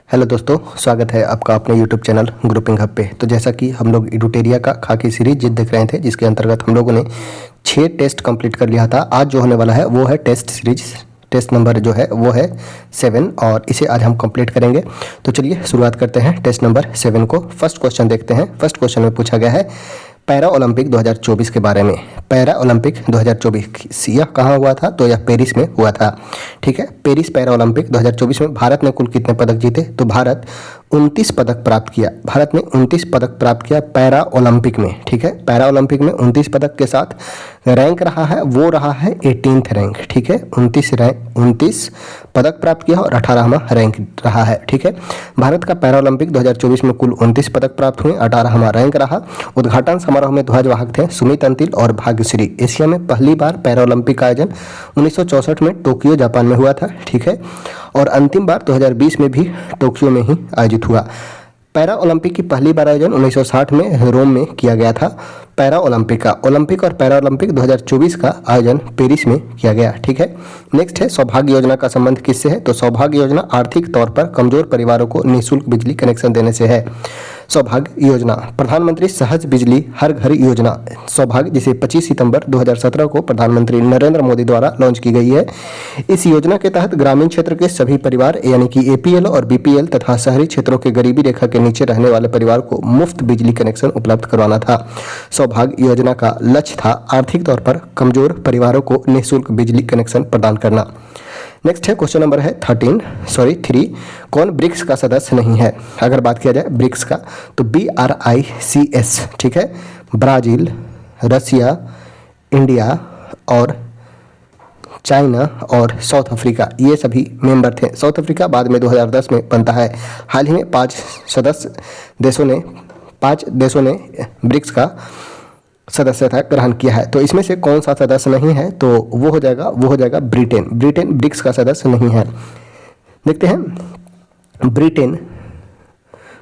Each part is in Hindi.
हेलो दोस्तों, स्वागत है आपका अपने यूट्यूब चैनल ग्रुपिंग हब पे। तो जैसा कि हम लोग इडुटेरिया का खाकी सीरीज देख रहे थे, जिसके अंतर्गत हम लोगों ने 6 टेस्ट कंप्लीट कर लिया था। आज जो होने वाला है वो है टेस्ट सीरीज, टेस्ट नंबर जो है वो है 7 और इसे आज हम कंप्लीट करेंगे। तो चलिए शुरुआत करते हैं टेस्ट नंबर 7 को। फर्स्ट क्वेश्चन देखते हैं। फर्स्ट क्वेश्चन में पूछा गया है पैरा ओलंपिक 2024 के बारे में। पैरा ओलंपिक 2024 यह कहाँ हुआ था? तो यह पेरिस में हुआ था। ठीक है, पेरिस पैरा ओलंपिक 2024 में भारत ने कुल कितने पदक जीते? तो भारत 29 पदक प्राप्त किया। भारत ने 29 पदक प्राप्त किया पैरा ओलंपिक में। ठीक है, पैरा ओलंपिक में 29 पदक के साथ रैंक रहा है वो रहा है 18th रैंक। ठीक है, 29 पदक प्राप्त किया और 18वां रैंक रहा है। ठीक है, भारत का पैरा ओलंपिक 2024 में कुल 29 पदक प्राप्त हुए, 18वां रैंक रहा। उद्घाटन समारोह में ध्वजवाहक थे सुमित अंतिल और भाग्यश्री। एशिया में पहली बार पैरा ओलंपिक का आयोजन 1964 में टोक्यो जापान में हुआ था। ठीक है, और अंतिम बार 2020 में भी टोक्यो में ही आयोजित हुआ। पैरा ओलंपिक की पहली बार आयोजन 1960 में रोम में किया गया था। पैरा ओलंपिक का ओलंपिक और पैरा ओलंपिक 2024 का आयोजन पेरिस में किया गया। ठीक है, नेक्स्ट है सौभाग्य योजना का संबंध किससे है? तो सौभाग्य योजना आर्थिक तौर पर कमजोर परिवारों को निःशुल्क बिजली कनेक्शन देने से है। सौभाग्य योजना प्रधानमंत्री सहज बिजली हर घर योजना सौभाग्य, जिसे 25 सितंबर 2017 को प्रधानमंत्री नरेंद्र मोदी द्वारा लॉन्च की गई है। इस योजना के तहत ग्रामीण क्षेत्र के सभी परिवार यानी कि एपीएल और बीपीएल तथा शहरी क्षेत्रों के गरीबी रेखा के नीचे रहने वाले परिवार को मुफ्त बिजली कनेक्शन उपलब्ध करवाना था। सौभाग्य योजना का लक्ष्य था आर्थिक तौर पर कमजोर परिवारों को निःशुल्क बिजली कनेक्शन प्रदान करना। नेक्स्ट है क्वेश्चन नंबर है 3। कौन ब्रिक्स का सदस्य नहीं है? अगर बात किया जाए ब्रिक्स का तो BRICS, ठीक है, ब्राजील, रसिया, इंडिया और चाइना और साउथ अफ्रीका, ये सभी मेंबर थे। साउथ अफ्रीका बाद में 2010 में बनता है। हाल ही में 5 देशों ने ब्रिक्स का सदस्यता ग्रहण किया है। तो इसमें से कौन सा सदस्य नहीं है? तो वो हो जाएगा ब्रिटेन। ब्रिटेन ब्रिक्स का सदस्य नहीं है। देखते हैं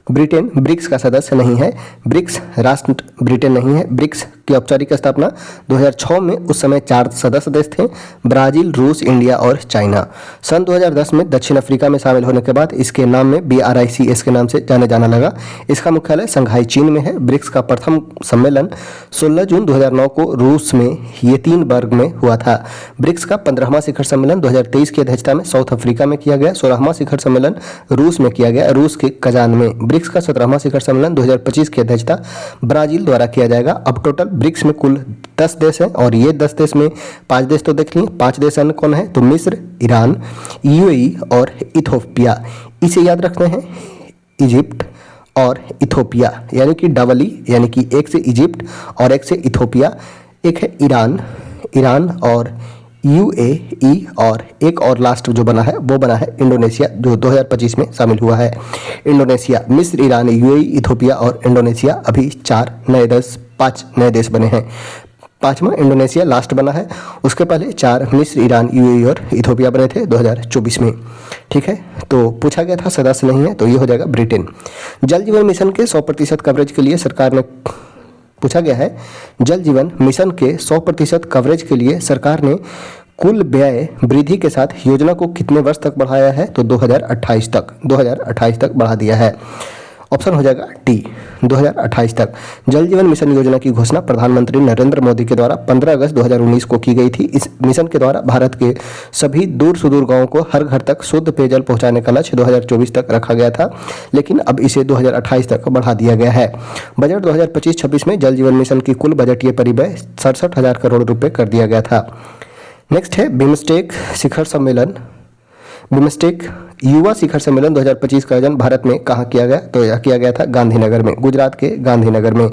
ब्रिटेन ब्रिक्स का सदस्य नहीं है। ब्रिक्स राष्ट्र ब्रिटेन नहीं है। ब्रिक्स की औपचारिक स्थापना 2006 में, उस समय 4 सदस्य देश थे, ब्राजील, रूस, इंडिया और चाइना। सन 2010 में दक्षिण अफ्रीका में शामिल होने के बाद इसके नाम में BRICS के नाम से जाना लगा। इसका मुख्यालय शंघाई चीन में है। ब्रिक्स का प्रथम सम्मेलन 16 जून 2009 को रूस में येतेनबर्ग में हुआ था। ब्रिक्स का 15वां शिखर सम्मेलन 2023 की अध्यक्षता में साउथ अफ्रीका में किया गया। 16वां शिखर सम्मेलन रूस में किया गया, रूस के कजान में। ब्रिक्स का 17वां शिखर सम्मेलन 2025 की अध्यक्षता ब्राजील द्वारा किया जाएगा। अब टोटल ब्रिक्स में कुल 10 देश हैं और ये 10 देश में 5 देश तो देख लिए। 5 देश अन्य कौन है? तो मिस्र, ईरान, UAE और इथोपिया। इसे याद रखते हैं इजिप्ट और इथोपिया, यानी कि डबल ई, यानी कि एक से इजिप्ट और एक से इथोपिया। एक है ईरान और UAE और एक और लास्ट जो बना है वो बना है इंडोनेशिया, जो 2025 में शामिल हुआ है। इंडोनेशिया, मिस्र, ईरान, UAE, इथोपिया और इंडोनेशिया, अभी 5 नए देश बने हैं। 5वां इंडोनेशिया लास्ट बना है। उसके पहले 4 मिस्र, ईरान, UAE और इथोपिया बने थे 2024 में। ठीक है, तो पूछा गया था सदस्य नहीं है, तो ये हो जाएगा ब्रिटेन। जल जीवन मिशन के 100% कवरेज के लिए सरकार ने पूछा गया है जल जीवन मिशन के 100% कवरेज के लिए सरकार ने कुल व्यय वृद्धि के साथ योजना को कितने वर्ष तक बढ़ाया है? तो 2028 तक बढ़ा दिया है। ऑप्शन हो जाएगा डी, 2028 तक। जल जीवन मिशन योजना की घोषणा प्रधानमंत्री नरेंद्र मोदी के द्वारा 15 अगस्त 2019 को की गई थी। इस मिशन के द्वारा भारत के सभी दूर सुदूर गांवों को हर घर तक शुद्ध पेयजल पहुंचाने का लक्ष्य 2024 तक रखा गया था, लेकिन अब इसे 2028 तक बढ़ा दिया गया है। बजट 2025-26 में जल जीवन मिशन की कुल बजटीय परिव्यय 67,000 करोड़ रुपये कर दिया गया था। नेक्स्ट है बिम्स्टेक शिखर सम्मेलन। बिम्स्टेक युवा शिखर सम्मेलन 2025 का आयोजन भारत में कहाँ किया गया? तो यह किया गया था गांधीनगर में, गुजरात के गांधीनगर में।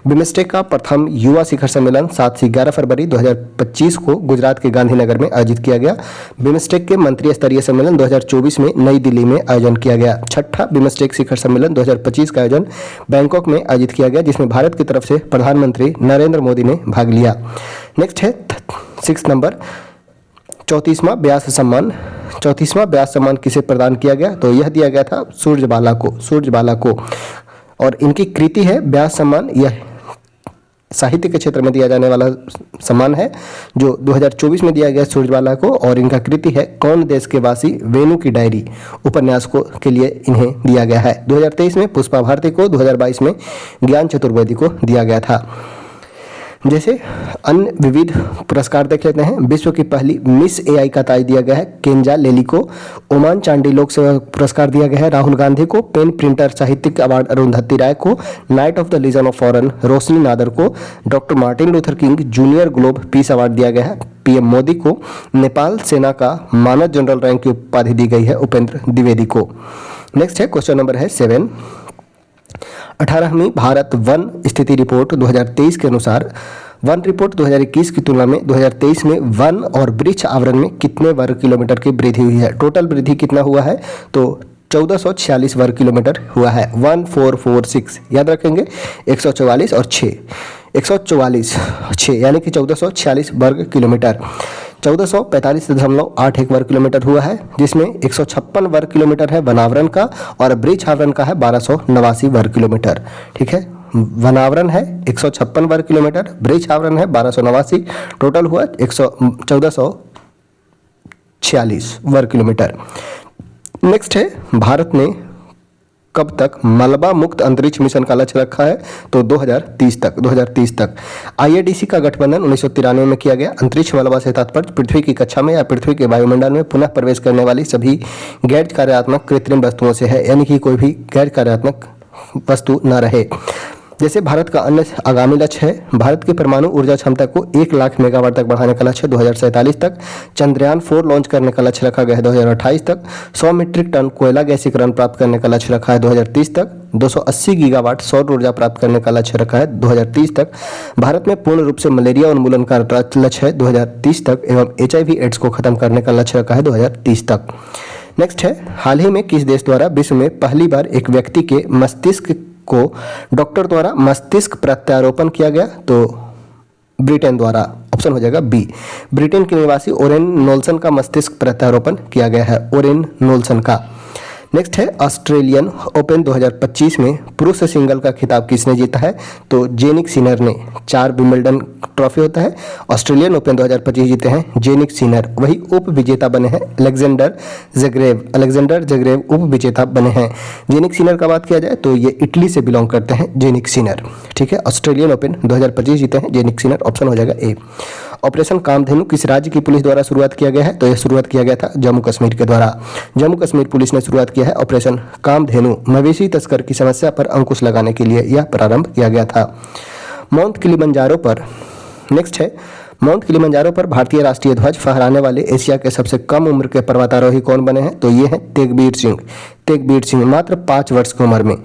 बिम्स्टेक का प्रथम युवा शिखर सम्मेलन 7 से 11 फरवरी 2025 को गुजरात के गांधीनगर में आयोजित किया गया। बिम्स्टेक के मंत्री स्तरीय सम्मेलन 2024 में नई दिल्ली में आयोजन किया गया। 6ठा बिम्स्टेक शिखर सम्मेलन 2025 का आयोजन बैंकॉक में आयोजित किया गया, जिसमें भारत की तरफ से प्रधानमंत्री नरेंद्र मोदी ने भाग लिया। नेक्स्ट है 6 नंबर 34वां व्यास सम्मान किसे प्रदान किया गया? तो यह दिया गया था सूरजबाला को। और इनकी कृति है व्यास सम्मान। यह साहित्य के क्षेत्र में दिया जाने वाला सम्मान है जो 2024 में दिया गया सूरजबाला को, और इनका कृति है कौन देश के वासी वेणु की डायरी उपन्यास को के लिए इन्हें दिया गया है। 2023 में पुष्पा भारती को, 2022 में ज्ञान चतुर्वेदी को दिया गया था। जैसे अन्य विविध पुरस्कार देख लेते हैं। विश्व की पहली मिस एआई का ताज दिया गया है केंजा लेली को। ओमान चांडी लोक सेवा पुरस्कार दिया गया है राहुल गांधी को। पेन प्रिंटर साहित्यिक अवार्ड अरुंधति राय को। Knight of the legion of foreign Roshni Nadar को। Doctor Martin Luther King junior globe peace award दिया गया है पीएम मोदी को। नेपाल सेना का मानद जनरल रैंक की उपाधि दी गई है उपेंद्र द्विवेदी को। नेक्स्ट है क्वेश्चन नंबर है 7। 18वीं भारत वन स्थिति रिपोर्ट 2023 के अनुसार वन रिपोर्ट 2021 की तुलना में 2023 में वन और वृक्ष आवरण में कितने वर्ग किलोमीटर की वृद्धि हुई है। टोटल वृद्धि कितना हुआ है तो 1446 वर्ग किलोमीटर हुआ है। 1446 याद रखेंगे, 144 और 6, 144 6 यानी कि 1446 वर्ग किलोमीटर। 1445.81 वर्ग किलोमीटर हुआ है, जिसमें 156 वर्ग किलोमीटर है वनावरण का और वृक्ष आवरण का है 1289 वर्ग किलोमीटर। ठीक है, वनावरण है 156 वर्ग किलोमीटर, वृक्ष आवरण है 1289, टोटल हुआ 1446 वर्ग किलोमीटर। नेक्स्ट है भारत ने कब तक मलबा मुक्त अंतरिक्ष मिशन का लक्ष्य रखा है तो 2030 तक। आईआईडीसी का गठबंधन 1993 में किया गया। अंतरिक्ष मलबा से तात्पर्य पृथ्वी की कक्षा में या पृथ्वी के वायुमंडल में पुनः प्रवेश करने वाली सभी गैर कार्यात्मक कृत्रिम वस्तुओं से है, यानी कि कोई भी गैर कार्यात्मक वस्तु न रहे। जैसे भारत का अन्य आगामी लक्ष्य है, भारत की परमाणु ऊर्जा क्षमता को 1 लाख मेगावाट तक बढ़ाने का लक्ष्य 2047 तक। चंद्रयान 4 लॉन्च करने का लक्ष्य रखा गया है 2028 तक। 100 मीट्रिक टन कोयला गैसीकरण प्राप्त करने का लक्ष्य रखा है 2030 तक। 280 गीगावाट सौर ऊर्जा प्राप्त करने का लक्ष्य रखा है 2030 तक। भारत में पूर्ण रूप से मलेरिया उन्मूलन का लक्ष्य है 2030 तक एवं HIV एड्स को खत्म करने का लक्ष्य रखा है 2030 तक। नेक्स्ट है, हाल ही में किस देश द्वारा विश्व में पहली बार एक व्यक्ति के मस्तिष्क को डॉक्टर द्वारा मस्तिष्क प्रत्यारोपण किया गया तो ब्रिटेन द्वारा। ऑप्शन हो जाएगा बी। ब्रिटेन के निवासी ओरेन नोल्सन का मस्तिष्क प्रत्यारोपण किया गया है, ओरेन नोल्सन का। नेक्स्ट है, ऑस्ट्रेलियन ओपन 2025 में पुरुष सिंगल का खिताब किसने जीता है तो जेनिक सिनर ने। 4 विंबलडन ट्रॉफी होता है, ऑस्ट्रेलियन ओपन 2025 जीते हैं जेनिक सिनर। वही उप विजेता बने हैं अलेक्जेंडर जगरेव उप विजेता बने हैं। जेनिक सिनर का बात किया जाए तो ये इटली से बिलोंग करते हैं जेनिक सिनर। ठीक है, ऑस्ट्रेलियन ओपन 2025 जीते हैं जेनिक सिनर। ऑप्शन हो जाएगा ए। ऑपरेशन कामधेनु किस राज्य की पुलिस द्वारा शुरुआत किया गया है तो यह शुरुआत किया गया था जम्मू कश्मीर के द्वारा। जम्मू कश्मीर पुलिस ने शुरुआत किया है ऑपरेशन कामधेनु। मवेशी तस्कर की समस्या पर अंकुश लगाने के लिए यह प्रारंभ किया गया था। माउंट किलिमंजारो पर, नेक्स्ट है, माउंट किलिमंजारो पर भारतीय राष्ट्रीय ध्वज फहराने वाले एशिया के सबसे कम उम्र के पर्वतारोही कौन बने हैं तो ये हैं तेगबीर सिंह मात्र 5 वर्ष की उम्र में।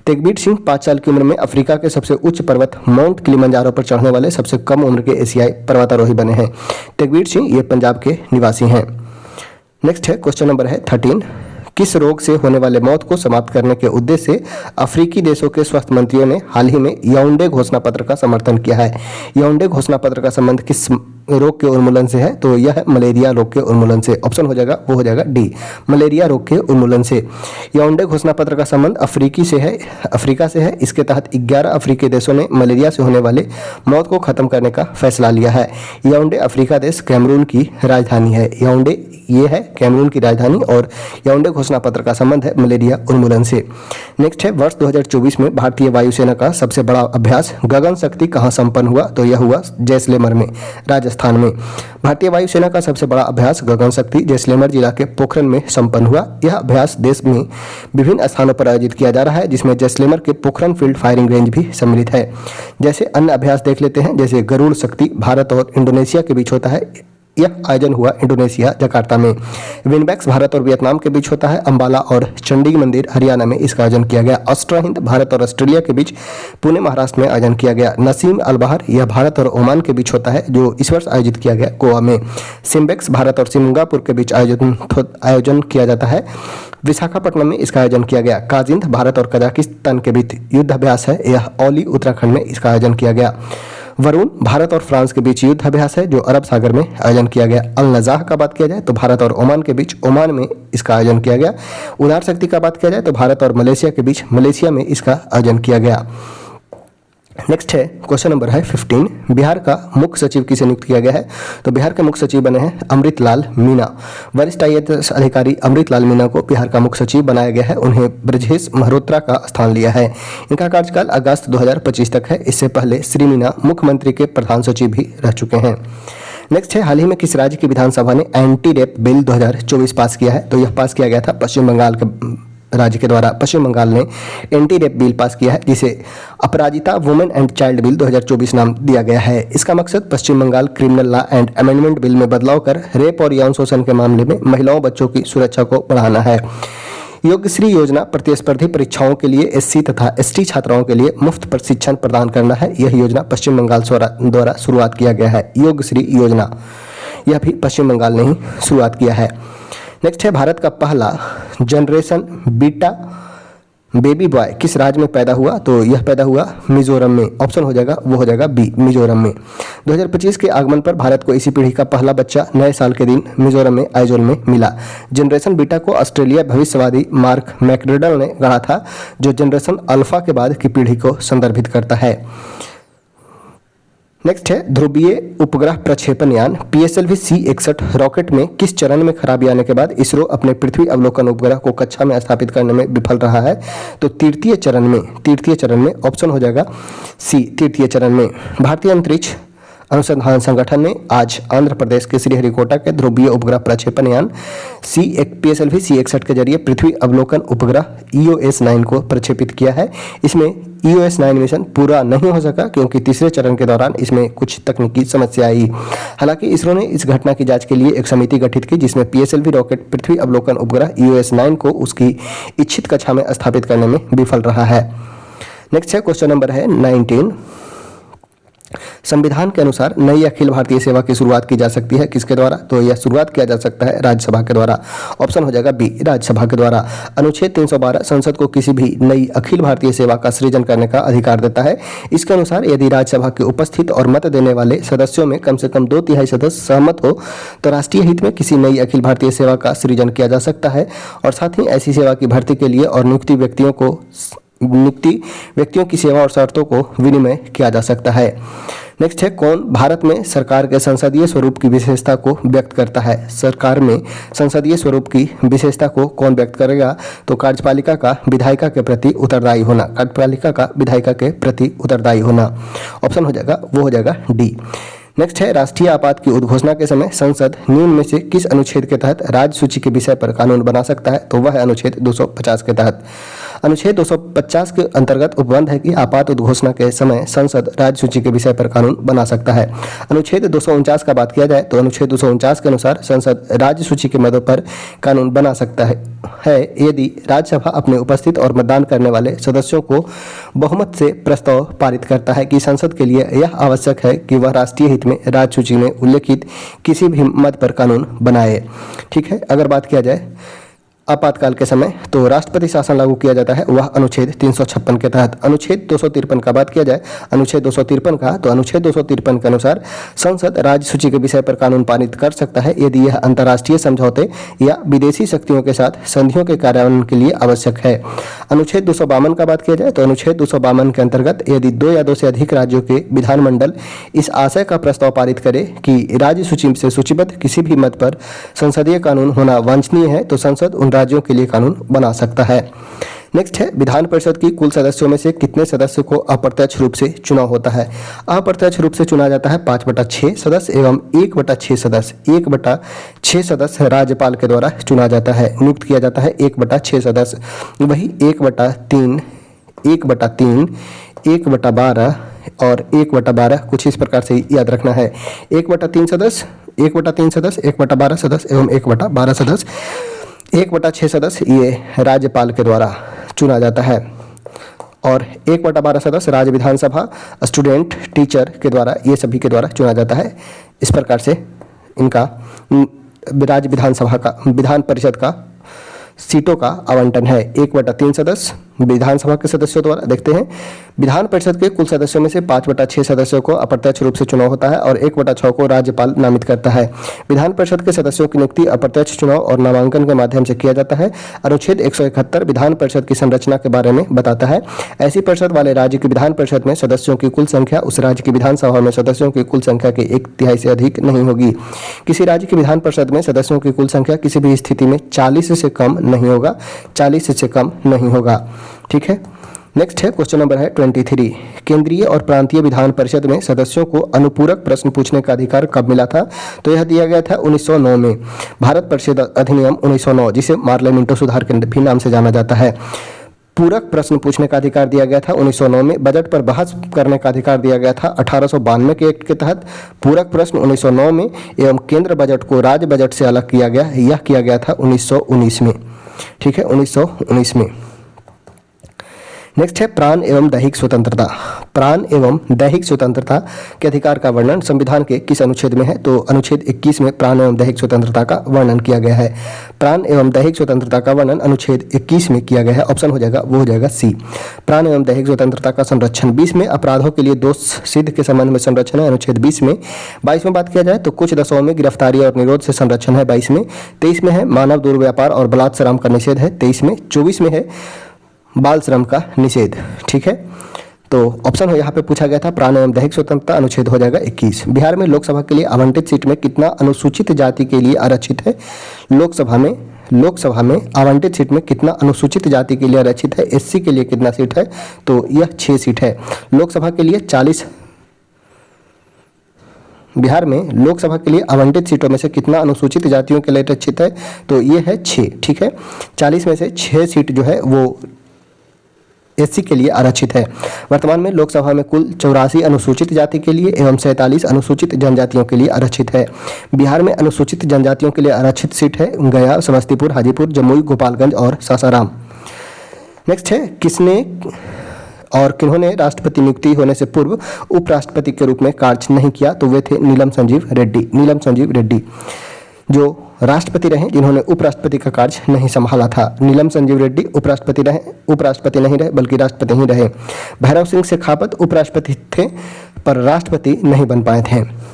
तेगबीर सिंह 5 साल की उम्र में अफ्रीका के सबसे उच्च पर्वत माउंट किलिमंजारो पर चढ़ने वाले सबसे कम उम्र के एशियाई पर्वतारोही बने हैं। तेगबीर सिंह ये पंजाब के निवासी हैं। नेक्स्ट है, क्वेश्चन नंबर है 13। किस रोग से होने वाले मौत को समाप्त करने के उद्देश्य से अफ्रीकी देशों के स्वास्थ्य मंत्रियों ने हाल ही में याओंडे घोषणा पत्र का समर्थन किया है। याओंडे घोषणा पत्र का संबंध किस रोग के उन्मूलन से है तो यह मलेरिया रोग के उन्मूलन से। ऑप्शन हो जाएगा, वो हो जाएगा डी, मलेरिया रोग के उन्मूलन से। याओंडे घोषणा पत्र का संबंध अफ्रीका से है। इसके तहत 11 अफ्रीकी देशों ने मलेरिया से होने वाले मौत को खत्म करने का फैसला लिया है। याओंडे अफ्रीका देश कैमरून की राजधानी है। याओंडे ये है कैमरून की राजधानी और याओंडे घोषणा पत्र का संबंध है मलेरिया उन्मूलन से। नेक्स्ट है, वर्ष 2024 में भारतीय वायुसेना का सबसे बड़ा अभ्यास गगन शक्ति कहाँ संपन्न हुआ तो यह हुआ जैसलमेर में, राजस्थान में। भारतीय वायुसेना का सबसे बड़ा अभ्यास गगन शक्ति जैसलमेर जिला के पोखरन में संपन्न हुआ। यह अभ्यास देश में विभिन्न स्थानों पर आयोजित किया जा रहा है, जिसमें जैसलमेर के पोखरन फील्ड फायरिंग रेंज भी सम्मिलित है। जैसे अन्य अभ्यास देख लेते हैं, जैसे गरुड़ शक्ति भारत और इंडोनेशिया के बीच होता है। यह आयोजन हुआ इंडोनेशिया जकार्ता में। विनबैक्स भारत और वियतनाम के बीच होता है। अंबाला और चंडी मंदिर हरियाणा में इसका आयोजन किया गया। अस्ट्रा हिंद भारत और ऑस्ट्रेलिया के बीच पुणे महाराष्ट्र में आयोजन किया गया। नसीम अल बहर यह भारत और ओमान के बीच होता है, जो इस वर्ष आयोजित किया गया गोवा में। सिम्बेक्स भारत और सिंगापुर के बीच आयोजन किया जाता है। विशाखापट्टनम में इसका आयोजन किया गया। काजिंद भारत और कजाकिस्तान के बीच युद्ध अभ्यास है। यह औली उत्तराखंड में इसका आयोजन किया गया। वरुण भारत और फ्रांस के बीच युद्ध अभ्यास है, जो अरब सागर में आयोजन किया गया। अल नजाह का बात किया जाए तो भारत और ओमान के बीच ओमान में इसका आयोजन किया गया। उदार शक्ति का बात किया जाए तो भारत और मलेशिया के बीच मलेशिया में इसका आयोजन किया गया। नेक्स्ट है क्वेश्चन नंबर है 15। बिहार का मुख्य सचिव किसे नियुक्त किया गया है? तो बिहार के मुख्य सचिव बने हैं अमृतलाल मीणा। वरिष्ठ IAS अधिकारी अमृतलाल मीणा को बिहार का मुख्य सचिव बनाया गया है। उन्हें ब्रजेश मल्होत्रा का स्थान लिया है। इनका कार्यकाल अगस्त 2025 तक है। इससे पहले श्री मीणा मुख्यमंत्री के प्रधान सचिव भी रह चुके हैं। नेक्स्ट है, हाल ही में किस राज्य की विधानसभा ने एंटी रेप बिल 2024 पास किया है? तो यह पास किया गया था पश्चिम बंगाल के राज्य के द्वारा। पश्चिम बंगाल ने एंटी रेप बिल पास किया है, जिसे Aparajita women and child bill 2024 नाम दिया गया है। इसका मकसद Paschim Bangal criminal law and amendment bill में बदलाव कर रेप और यौन शोषण के मामले में महिलाओं बच्चों की सुरक्षा को बढ़ाना है। योग्यश्री योजना प्रतिस्पर्धी परीक्षाओं के लिए SC तथा ST छात्राओं के लिए मुफ्त प्रशिक्षण प्रदान करना है। यह योजना पश्चिम बंगाल द्वारा शुरुआत किया गया है। योग्यश्री योजना यह भी पश्चिम बंगाल ने ही शुरुआत किया है। नेक्स्ट है, भारत का पहला जनरेशन बीटा बेबी बॉय किस राज्य में पैदा हुआ? तो यह पैदा हुआ मिजोरम में। ऑप्शन हो जाएगा, वो हो जाएगा बी, मिजोरम में। 2025 के आगमन पर भारत को इसी पीढ़ी का पहला बच्चा नए साल के दिन मिजोरम में आइजोल में मिला। जनरेशन बीटा को ऑस्ट्रेलिया भविष्यवादी मार्क मैकडर्डल ने गढ़ा था, जो जनरेशन अल्फा के बाद की पीढ़ी को संदर्भित करता है। नेक्स्ट है, ध्रुवीय उपग्रह प्रक्षेपण यान PSLV C-61 रॉकेट में किस चरण में खराबी आने के बाद इसरो अपने पृथ्वी अवलोकन उपग्रह को कक्षा में स्थापित करने में विफल रहा है? तो तृतीय चरण में। ऑप्शन हो जाएगा सी, तृतीय चरण में। भारतीय अंतरिक्ष अनुसंधान संगठन ने आज आंध्र प्रदेश के श्रीहरिकोटा के ध्रुवीय उपग्रह प्रक्षेपण यान PSLV C-61 के जरिए पृथ्वी अवलोकन उपग्रह EOS-9 को प्रक्षेपित किया है। इसमें EOS-9 मिशन पूरा नहीं हो सका क्योंकि तीसरे चरण के दौरान इसमें कुछ तकनीकी समस्या आई। हालांकि इसरो ने इस घटना की जांच के लिए एक समिति गठित की, जिसमें PSLV रॉकेट पृथ्वी अवलोकन उपग्रह EOS-9 को उसकी इच्छित कक्षा में स्थापित करने में विफल रहा है। नेक्स्ट है, क्वेश्चन नंबर है 19। संविधान के अनुसार नई अखिल भारतीय सेवा की शुरुआत की जा सकती है किसके द्वारा? तो यह शुरुआत किया जा सकता है राज्यसभा के द्वारा। ऑप्शन हो जाएगा बी, राज्यसभा के द्वारा। अनुच्छेद 312 संसद को किसी भी नई अखिल भारतीय सेवा का सृजन करने का अधिकार देता है। इसके अनुसार यदि राज्यसभा के उपस्थित और मत देने वाले सदस्यों में कम से कम 2/3 सदस्य सहमत हो तो राष्ट्रीय हित में किसी नई अखिल भारतीय सेवा का सृजन किया जा सकता है। और साथ ही ऐसी सेवा की भर्ती के लिए और नियुक्ति व्यक्तियों की सेवा और शर्तों को विनिमय किया जा सकता है। नेक्स्ट है, कौन भारत में सरकार के संसदीय स्वरूप की विशेषता को व्यक्त करता है? सरकार में संसदीय स्वरूप की विशेषता को कौन व्यक्त करेगा? तो कार्यपालिका का विधायिका के प्रति उत्तरदायी होना। कार्यपालिका का विधायिका के प्रति उत्तरदायी होना। ऑप्शन हो जाएगा, वो हो जाएगा डी। नेक्स्ट है, राष्ट्रीय आपात की उद्घोषणा के समय संसद निम्न में से किस अनुच्छेद के तहत राज्य सूची के विषय पर कानून बना सकता है? तो वह है अनुच्छेद 250 के तहत। अनुच्छेद 250 के अंतर्गत उपबंध है कि आपात उद्घोषणा के समय संसद राज्य सूची के विषय पर कानून बना सकता है। अनुच्छेद 249 का बात किया जाए तो अनुच्छेद 249 के अनुसार संसद राज्य सूची के मदों पर कानून बना सकता है यदि राज्यसभा अपने उपस्थित और मतदान करने वाले सदस्यों को बहुमत से प्रस्ताव पारित करता है कि संसद के लिए यह आवश्यक है कि वह राष्ट्रीय हित में राज्य सूची में उल्लेखित किसी भी मद पर कानून बनाए। ठीक है, अगर बात किया जाए आपातकाल के समय तो राष्ट्रपति शासन लागू किया जाता है, वह अनुच्छेद 356 के तहत। अनुच्छेद 253 का बात किया जाए, अनुच्छेद 253 का, तो अनुच्छेद 253 के अनुसार संसद राज्य सूची के विषय पर कानून पारित कर सकता है यदि यह अंतर्राष्ट्रीय समझौते या विदेशी शक्तियों के साथ संधियों के कार्यान्वयन के लिए आवश्यक है। अनुच्छेद 252 का बात किया जाए तो अनुच्छेद 252 के अंतर्गत यदि 2 या 2 से अधिक राज्यों के विधानमंडल इस आशय का प्रस्ताव पारित करे कि राज्य सूची से सूचीबद्ध किसी भी मद पर संसदीय कानून होना वांछनीय है तो संसद उन राज्यों के लिए कानून बना सकता है। नेक्स्ट है, विधान परिषद की कुल सदस्यों में से कितने सदस्य को अप्रत्यक्ष रूप से चुनाव होता है? अप्रत्यक्ष रूप से चुना जाता है 5/6 सदस्य एवं 1/6 सदस्य। 1/6 सदस्य राज्यपाल के द्वारा चुना जाता है, नियुक्त किया जाता है 1/6 सदस्य। वही 1/3, 1/3, 1/12 और 1/12 कुछ इस प्रकार से याद रखना है। 1/3 सदस्य, 1/3 सदस्य, 1/12 सदस्य एवं 1/12 सदस्य। 1/6 सदस्य ये राज्यपाल के द्वारा चुना जाता है और 1/12 सदस्य राज्य विधानसभा, स्टूडेंट, टीचर के द्वारा, ये सभी के द्वारा चुना जाता है। इस प्रकार से इनका राज्य विधानसभा का, विधान परिषद का सीटों का आवंटन है। 1/3 सदस्य विधानसभा के सदस्यों द्वारा। देखते हैं, विधान परिषद के कुल सदस्यों में से 5/6 सदस्यों को अप्रत्यक्ष रूप से चुनाव होता है और 1/6 को राज्यपाल नामित करता है। विधान परिषद के सदस्यों की नियुक्ति अप्रत्यक्ष चुनाव और नामांकन के माध्यम से किया जाता है। अनुच्छेद 171 विधान परिषद की संरचना के बारे में बताता है। ऐसी परिषद वाले राज्य की विधान परिषद में सदस्यों की कुल संख्या उस राज्य की विधानसभा में सदस्यों की कुल संख्या के 1/3 से अधिक नहीं होगी। किसी राज्य की विधान परिषद में सदस्यों की कुल संख्या किसी भी स्थिति में 40 से कम नहीं होगा, 40 से कम नहीं होगा। ठीक है। नेक्स्ट है क्वेश्चन नंबर है 23। केंद्रीय और प्रांतीय विधान परिषद में सदस्यों को अनुपूरक प्रश्न पूछने का अधिकार कब मिला था? तो यह दिया गया था 1909 में। भारत परिषद अधिनियम 1909, जिसे मार्ले-मिंटो सुधार के भी नाम से जाना जाता है। पूरक प्रश्न पूछने का अधिकार दिया गया था 1909 में। बजट पर बहस करने का अधिकार दिया गया था 1892 के एक्ट के तहत। पूरक प्रश्न 1909 में एवं केंद्र बजट को राज्य बजट से अलग किया गया। यह किया गया था 1919 में। ठीक है, 1919 में। नेक्स्ट है प्राण एवं दैहिक स्वतंत्रता। प्राण एवं दैहिक स्वतंत्रता के अधिकार का वर्णन संविधान के किस अनुच्छेद में है? तो अनुच्छेद 21 में प्राण एवं दैहिक स्वतंत्रता का वर्णन किया गया है। प्राण एवं दैहिक स्वतंत्रता का वर्णन अनुच्छेद 21 में किया गया है। ऑप्शन हो जाएगा, वो हो जाएगा सी। प्राण एवं दैहिक स्वतंत्रता का संरक्षण 20 में अपराधों के लिए दोष सिद्ध के संबंध में संरक्षण है, अनुच्छेद 20 में। 22 में बात किया जाए तो कुछ दशाओं में गिरफ्तारी और निरोध से संरक्षण है, 22 में। 23 में है मानव दुर्व्यापार और बलात् श्रम का निषेध है, 23 में। 24 में है बाल श्रम का निषेध। ठीक है, तो ऑप्शन हो यहाँ पे पूछा गया था प्राण एवं दैहिक स्वतंत्रता, अनुच्छेद हो जाएगा 21। बिहार में लोकसभा के लिए आवंटित सीट में कितना अनुसूचित जाति के लिए आरक्षित है? लोकसभा में आवंटित सीट में कितना अनुसूचित जाति के लिए आरक्षित है? एससी के लिए कितना सीट है? तो यह 6 सीट है। लोकसभा के लिए 40, बिहार में लोकसभा के लिए आवंटित सीटों में से कितना अनुसूचित जातियों के लिए आरक्षित है? तो ये है 6। ठीक है, 40 में से 6 सीट जो है वो एससी के लिए आरक्षित है। वर्तमान में लोकसभा में कुल 84 अनुसूचित जाति के लिए एवं 47 अनुसूचित जनजातियों के लिए आरक्षित है। बिहार में अनुसूचित जनजातियों के लिए आरक्षित सीट है गया, समस्तीपुर, हाजीपुर, जमुई, गोपालगंज और सासाराम। नेक्स्ट है किसने और किन्होंने राष्ट्रपति नियुक्ति होने से पूर्व उपराष्ट्रपति के रूप में कार्य नहीं किया? तो वे थे नीलम संजीव रेड्डी। नीलम संजीव रेड्डी जो राष्ट्रपति रहे, जिन्होंने उपराष्ट्रपति का कार्य नहीं संभाला था। नीलम संजीव रेड्डी उपराष्ट्रपति नहीं रहे बल्कि राष्ट्रपति ही रहे। भैरव सिंह शेखावत उपराष्ट्रपति थे पर राष्ट्रपति नहीं बन पाए थे।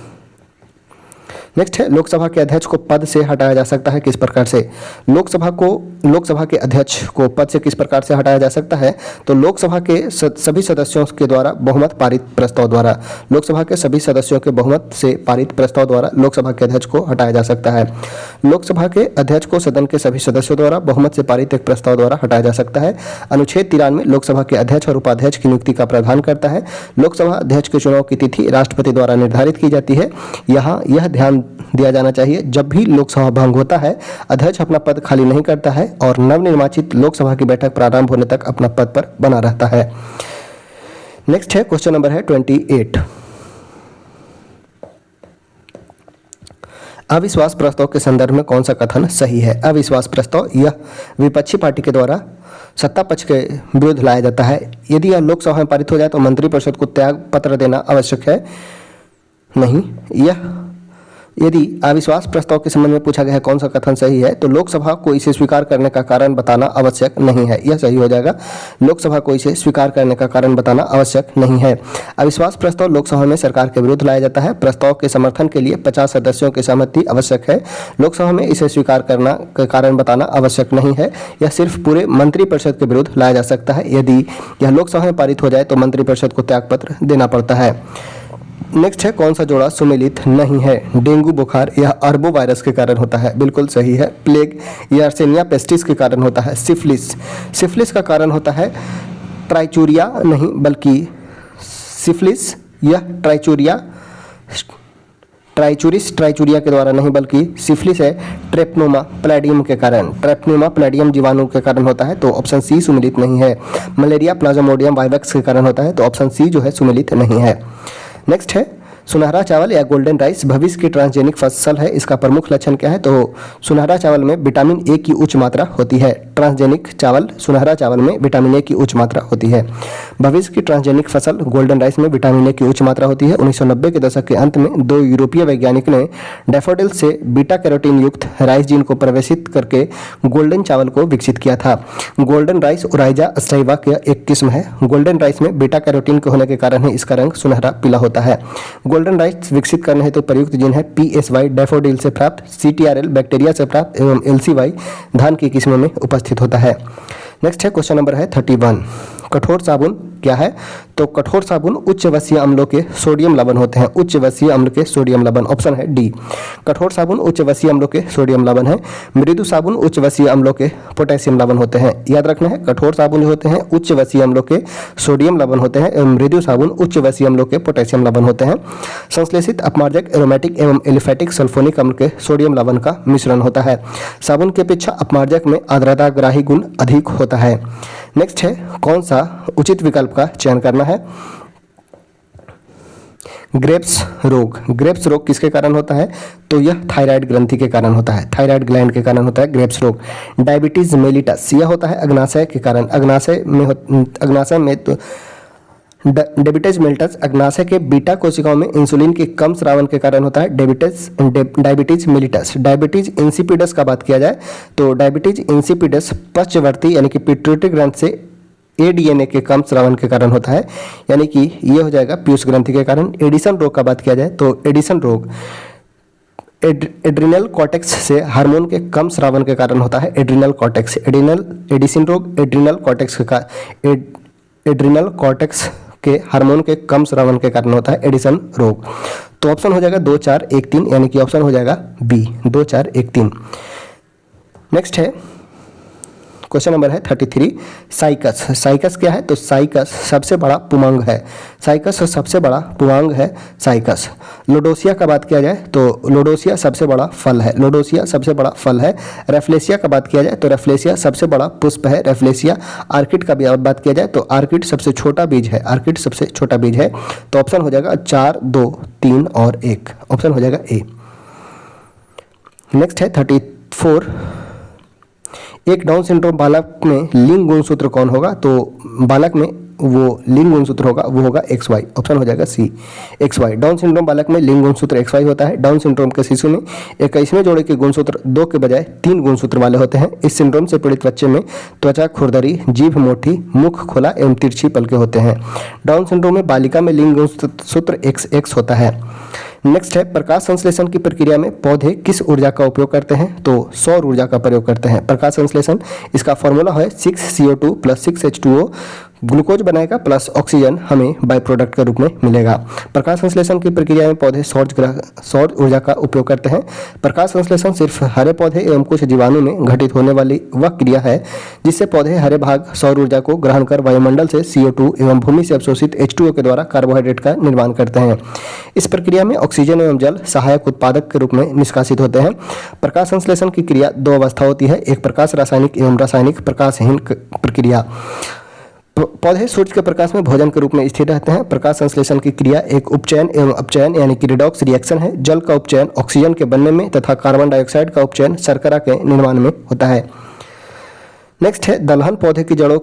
नेक्स्ट है लोकसभा के अध्यक्ष को पद से हटाया जा सकता है किस प्रकार से? लोकसभा के अध्यक्ष को पद से किस प्रकार से हटाया जा सकता है? तो लोकसभा के सभी सदस्यों के द्वारा बहुमत पारित प्रस्ताव द्वारा, लोकसभा के सभी सदस्यों के बहुमत से पारित प्रस्ताव द्वारा लोकसभा के अध्यक्ष को हटाया जा सकता है। लोकसभा के अध्यक्ष को सदन के सभी सदस्यों द्वारा बहुमत से पारित एक प्रस्ताव द्वारा हटाया जा सकता है। अनुच्छेद 93 लोकसभा के अध्यक्ष और उपाध्यक्ष की नियुक्ति का प्रावधान करता है। लोकसभा अध्यक्ष के चुनाव की तिथि राष्ट्रपति द्वारा निर्धारित की जाती है। यहाँ यह ध्यान दिया जाना चाहिए, जब भी लोकसभा भंग होता है अध्यक्ष अपना पद खाली नहीं करता है और नवनिर्वाचित लोकसभा की बैठक प्रारंभ होने तक अपना पद पर बना रहता है। नेक्स्ट है क्वेश्चन नंबर है 28। अविश्वास प्रस्ताव के संदर्भ में कौन सा कथन सही है? अविश्वास प्रस्ताव यह विपक्षी पार्टी के द्वारा सत्ता पक्ष के विरुद्ध लाया जाता है। यदि यह लोकसभा में पारित हो जाए तो मंत्रिपरिषद को त्याग पत्र देना आवश्यक है नहीं। यदि अविश्वास प्रस्ताव के संबंध में पूछा गया है कौन सा कथन सही है, तो लोकसभा को इसे स्वीकार करने का कारण बताना आवश्यक नहीं है। यह सही हो जाएगा, लोकसभा को इसे स्वीकार करने का कारण बताना आवश्यक नहीं है। अविश्वास प्रस्ताव लोकसभा में सरकार के विरुद्ध लाया जाता है। प्रस्ताव के समर्थन के लिए 50 सदस्यों की सहमति आवश्यक है। लोकसभा में इसे स्वीकार करना का कारण बताना आवश्यक नहीं है। यह सिर्फ पूरे मंत्रिपरिषद के विरुद्ध लाया जा सकता है। यदि यह लोकसभा में पारित हो जाए तो मंत्रिपरिषद को त्यागपत्र देना पड़ता है। नेक्स्ट है कौन सा जोड़ा सुमेलित नहीं है? डेंगू बुखार यह अरबो वायरस के कारण होता है, बिल्कुल सही है। प्लेग यह अर्सेनिया पेस्टिस के कारण होता है। सिफिलिस का कारण होता है ट्राइचूरिया नहीं बल्कि सिफिलिस यह ट्राइचूरिया के द्वारा नहीं बल्कि सिफिलिस है ट्रेपनोमा प्लैडियम के कारण। ट्रेपनोमा प्लैडियम जीवाणु के कारण होता है, तो ऑप्शन सी सुमेलित नहीं है। मलेरिया प्लाज्मोडियम वाइवैक्स के कारण होता है, तो ऑप्शन सी जो है सुमेलित नहीं है। नेक्स्ट है सुनहरा चावल या गोल्डन राइस भविष्य की ट्रांसजेनिक फसल है। इसका प्रमुख लक्षण क्या है? तो सुनहरा चावल में विटामिन ए की उच्च मात्रा होती है। ट्रांसजेनिक चावल, सुनहरा चावल में विटामिन ए की उच्च मात्रा होती है। भविष्य की ट्रांसजेनिक फसल गोल्डन राइस में विटामिन ए की उच्च मात्रा होती है। 1990 के दशक के अंत में 2 यूरोपीय वैज्ञानिक ने डैफोडिल से बीटा कैरोटीन युक्त राइस जीन को प्रवेशित करके गोल्डन चावल को विकसित किया था। गोल्डन राइस ओराइजा स्ट्राइवा की एक किस्म है। गोल्डन राइस में बीटा कैरोटीन के होने के कारण ही इसका रंग सुनहरा पीला होता है। गोल्डन राइस विकसित करने हेतु प्रयुक्त जीन है PSY डैफोडिल से प्राप्त, CTRL बैक्टीरिया से प्राप्त एवं LCY धान की किस्मों में उपस्थित होता है। नेक्स्ट है क्वेश्चन नंबर है 31। कठोर साबुन क्या है? तो कठोर साबुन उच्च वसीय अम्लों के सोडियम लवण होते हैं। उच्च वसीय अम्ल के सोडियम लवण, ऑप्शन है डी। कठोर साबुन उच्च वसीय अम्लों के सोडियम लवण है। मृदु साबुन उच्च वसीय अम्लों के पोटेशियम लवण होते हैं। याद रखना है, कठोर साबुन जो होते हैं उच्च वसीय अम्लों के सोडियम लवण होते हैं एवं मृदु साबुन उच्च वसीय अम्लों के पोटेशियम लवण होते हैं। संश्लेषित अपमार्जक एरोमेटिक एवं एलिफेटिक सल्फोनिक अम्ल के सोडियम लवण का मिश्रण होता है। साबुन के अपेक्षा अपमार्जक में आर्द्रता ग्राही गुण अधिक होता है। नेक्स्ट है कौन सा उचित विकल्प का चयन करना है? ग्रेव्स रोग। ग्रेव्स रोग किसके कारण होता है? तो यह थायराइड ग्रंथि के कारण होता है, थायराइड ग्लैंड के कारण होता है ग्रेव्स रोग। डायबिटीज मेलिटस, यह होता है अग्नाशय के कारण। अग्नाशय में तो डायबिटीज मेलिटस अग्नाशय के बीटा कोशिकाओं में इंसुलिन के कम स्रावन के कारण होता है डायबिटीज मेलिटस। डायबिटीज इंसिपिडस का बात किया जाए तो डायबिटीज इंसिपिडस पश्चवर्ती यानी कि पिट्यूटरी ग्रंथ से ADNA के कम स्रावन के कारण होता है, यानी कि यह हो जाएगा पीयूष ग्रंथि के कारण। एडिसन रोग का बात किया जाए तो एडिसन रोग एड्रिनल कॉर्टेक्स से हार्मोन के कम स्रावन के कारण होता है। एड्रिनल कॉर्टेक्स एडिसन रोग एड्रिनल कॉर्टेक्स के हार्मोन के कम स्रावन के कारण होता है एडिसन रोग। तो ऑप्शन हो जाएगा 2, 4, 1, 3, यानी कि ऑप्शन हो जाएगा बी 2, 4, 1, 3। नेक्स्ट है क्वेश्चन नंबर है 33। साइकस। साइकस क्या है? तो साइकस सबसे बड़ा पुमांग है। साइकस सबसे बड़ा पुमांग है साइकस। लोडोसिया का बात किया जाए तो लोडोसिया सबसे बड़ा फल है। लोडोसिया सबसे बड़ा फल है। रेफ्लेसिया का बात किया जाए तो रेफ्लेसिया सबसे बड़ा पुष्प है। रेफ्लेसिया। आर्किड का भी बात किया जाए तो आर्किड सबसे छोटा बीज है। आर्किड सबसे छोटा बीज है। तो ऑप्शन हो जाएगा 4, 2, 3 और 1। ऑप्शन हो जाएगा ए। नेक्स्ट है 34। एक डाउन सिंड्रोम बालक में लिंग गुणसूत्र कौन होगा? तो बालक में वो लिंग गुणसूत्र होगा, वो होगा XY। ऑप्शन हो जाएगा सी XY। डाउन सिंड्रोम बालक में लिंग गुणसूत्र XY होता है। डाउन सिंड्रोम के शिशु में 21वें जोड़े के गुणसूत्र 2 के बजाय 3 गुणसूत्र वाले होते हैं। इस सिंड्रोम से पीड़ित बच्चे में त्वचा खुरदरी, जीभ मोटी, मुख खुला एवं तिरछी पलकें होते हैं। डाउन सिंड्रोम में बालिका में लिंग गुणसूत्र XX होता है। नेक्स्ट है प्रकाश संश्लेषण की प्रक्रिया में पौधे किस ऊर्जा का उपयोग करते हैं? तो सौर ऊर्जा का प्रयोग करते हैं। प्रकाश संश्लेषण, इसका फॉर्मूला है 6CO2 + 6H2O। ग्लूकोज बनाएगा प्लस ऑक्सीजन हमें बाई प्रोडक्ट के रूप में मिलेगा। प्रकाश संश्लेषण की प्रक्रिया में पौधे सौर ऊर्जा का उपयोग करते हैं। प्रकाश संश्लेषण सिर्फ हरे पौधे एवं कुछ जीवाणु में घटित होने वाली वह क्रिया है जिससे पौधे हरे भाग सौर ऊर्जा को ग्रहण कर वायुमंडल से CO2 एवं भूमि से अवशोषित H2O के द्वारा कार्बोहाइड्रेट का निर्माण करते हैं। इस प्रक्रिया में ऑक्सीजन एवं जल सहायक उत्पादक के रूप में निष्कासित होते हैं। प्रकाश संश्लेषण की क्रिया 2 अवस्था होती है, एक प्रकाश रासायनिक एवं रासायनिक प्रकाशहीन प्रक्रिया। पौधे सूर्य के प्रकाश में भोजन के रूप में स्थिर रहते हैं। प्रकाश संश्लेषण की क्रिया एक उपचयन एवं अपचयन यानी कि रिडॉक्स रिएक्शन है। जल का उपचयन ऑक्सीजन के बनने में तथा कार्बन डाइऑक्साइड का उपचयन शर्करा के निर्माण में होता है। नेक्स्ट है दलहन पौधे की जड़ों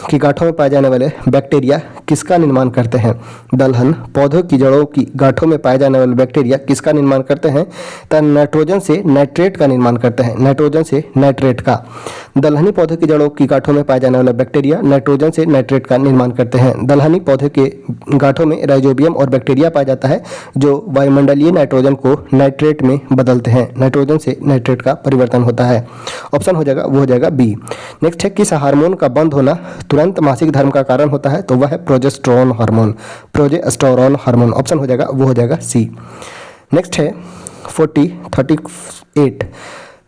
की गांठों में पाए जाने वाले बैक्टीरिया किसका निर्माण करते हैं? दलहन पौधों की जड़ों की गांठों में पाए जाने वाले बैक्टीरिया किसका निर्माण करते हैं? तो नाइट्रोजन से नाइट्रेट का निर्माण करते हैं। नाइट्रोजन से नाइट्रेट का। दलहनी पौधे की जड़ों की गांठों में पाए जाने वाले बैक्टीरिया नाइट्रोजन से नाइट्रेट का निर्माण करते हैं। दलहनी पौधे के गांठों में राइजोबियम और बैक्टीरिया पाया जाता है जो वायुमंडलीय नाइट्रोजन को नाइट्रेट में बदलते हैं। नाइट्रोजन से नाइट्रेट का परिवर्तन होता है। ऑप्शन हो जाएगा वो हो जाएगा बी। नेक्स्ट है किस हार्मोन का बंद होना तुरंत मासिक धर्म का कारण होता है? तो वह है progesterone hormone. Progesterone hormone. Option हो जाएगा वो हो जाएगा सी। नेक्स्ट है 38।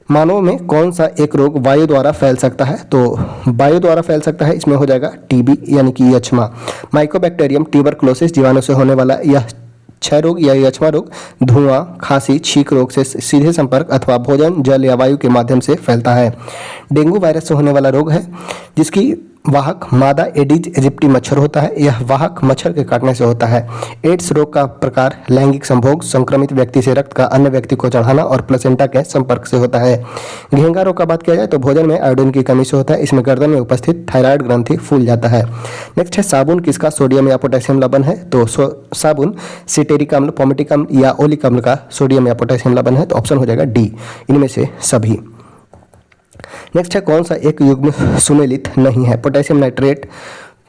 मानव में कौन सा एक रोग वायु द्वारा फैल सकता है? तो वायु द्वारा फैल सकता है, इसमें हो जाएगा TB यानी कि यक्ष्मा। माइकोबैक्टीरियम ट्यूबरकुलोसिस जीवाणु से होने वाला यह क्षय रोग या यक्ष्मा रोग धुआं, खांसी, छींक रोग से सीधे संपर्क अथवा भोजन, जल या वायु के माध्यम से फैलता है। डेंगू वायरस से होने वाला रोग है जिसकी वाहक मादा एडिज इजिप्टी मच्छर होता है। यह वाहक मच्छर के काटने से होता है। एड्स रोग का प्रकार लैंगिक संभोग, संक्रमित व्यक्ति से रक्त का अन्य व्यक्ति को चढ़ाना और प्लेसेंटा के संपर्क से होता है। घेंगा रोग का बात किया जाए तो भोजन में आयोडीन की कमी से होता है। इसमें गर्दन में उपस्थित थायराइड ग्रंथि फूल जाता है। नेक्स्ट है साबुन किसका सोडियम या पोटेशियम लवण है? तो साबुन सिटेरिक अम्ल, पोमेटिक अम्ल या ओलिक अम्ल का सोडियम या पोटेशियम लवण है। तो ऑप्शन हो जाएगा डी, इनमें से सभी। नेक्स्ट है कौन सा एक युग्म सुमेलित नहीं है? पोटेशियम नाइट्रेट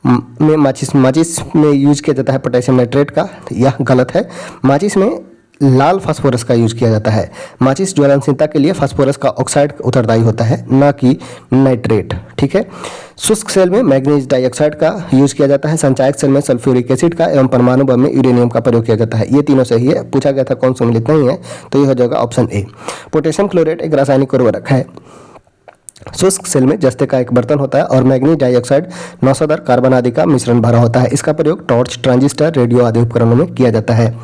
में माचिस में यूज किया जाता है पोटेशियम नाइट्रेट का, यह गलत है। माचिस में लाल फास्फोरस का यूज किया जाता है। माचिस ज्वलनशीलता के लिए फास्फोरस का ऑक्साइड उत्तरदायी होता है, ना कि नाइट्रेट। ठीक है। शुष्क सेल में मैग्नीज डाइऑक्साइड का यूज किया जाता है। संचायक सेल में सल्फ्यूरिक एसिड का एवं परमाणु बम में यूरेनियम का प्रयोग किया जाता है। ये तीनों सही है। पूछा गया था कौन सम्मिलित नहीं है, तो यह हो जाएगा ऑप्शन ए। पोटेशियम क्लोरेट एक रासायनिक उर्वरक है। शुष्क सेल में जस्ते का एक बर्तन होता है और मैग्नीज डाइऑक्साइड, नौसदर, कार्बन आदि का मिश्रण भरा होता है। इसका प्रयोग टॉर्च, ट्रांजिस्टर, रेडियो आदि उपकरणों में किया जाता है।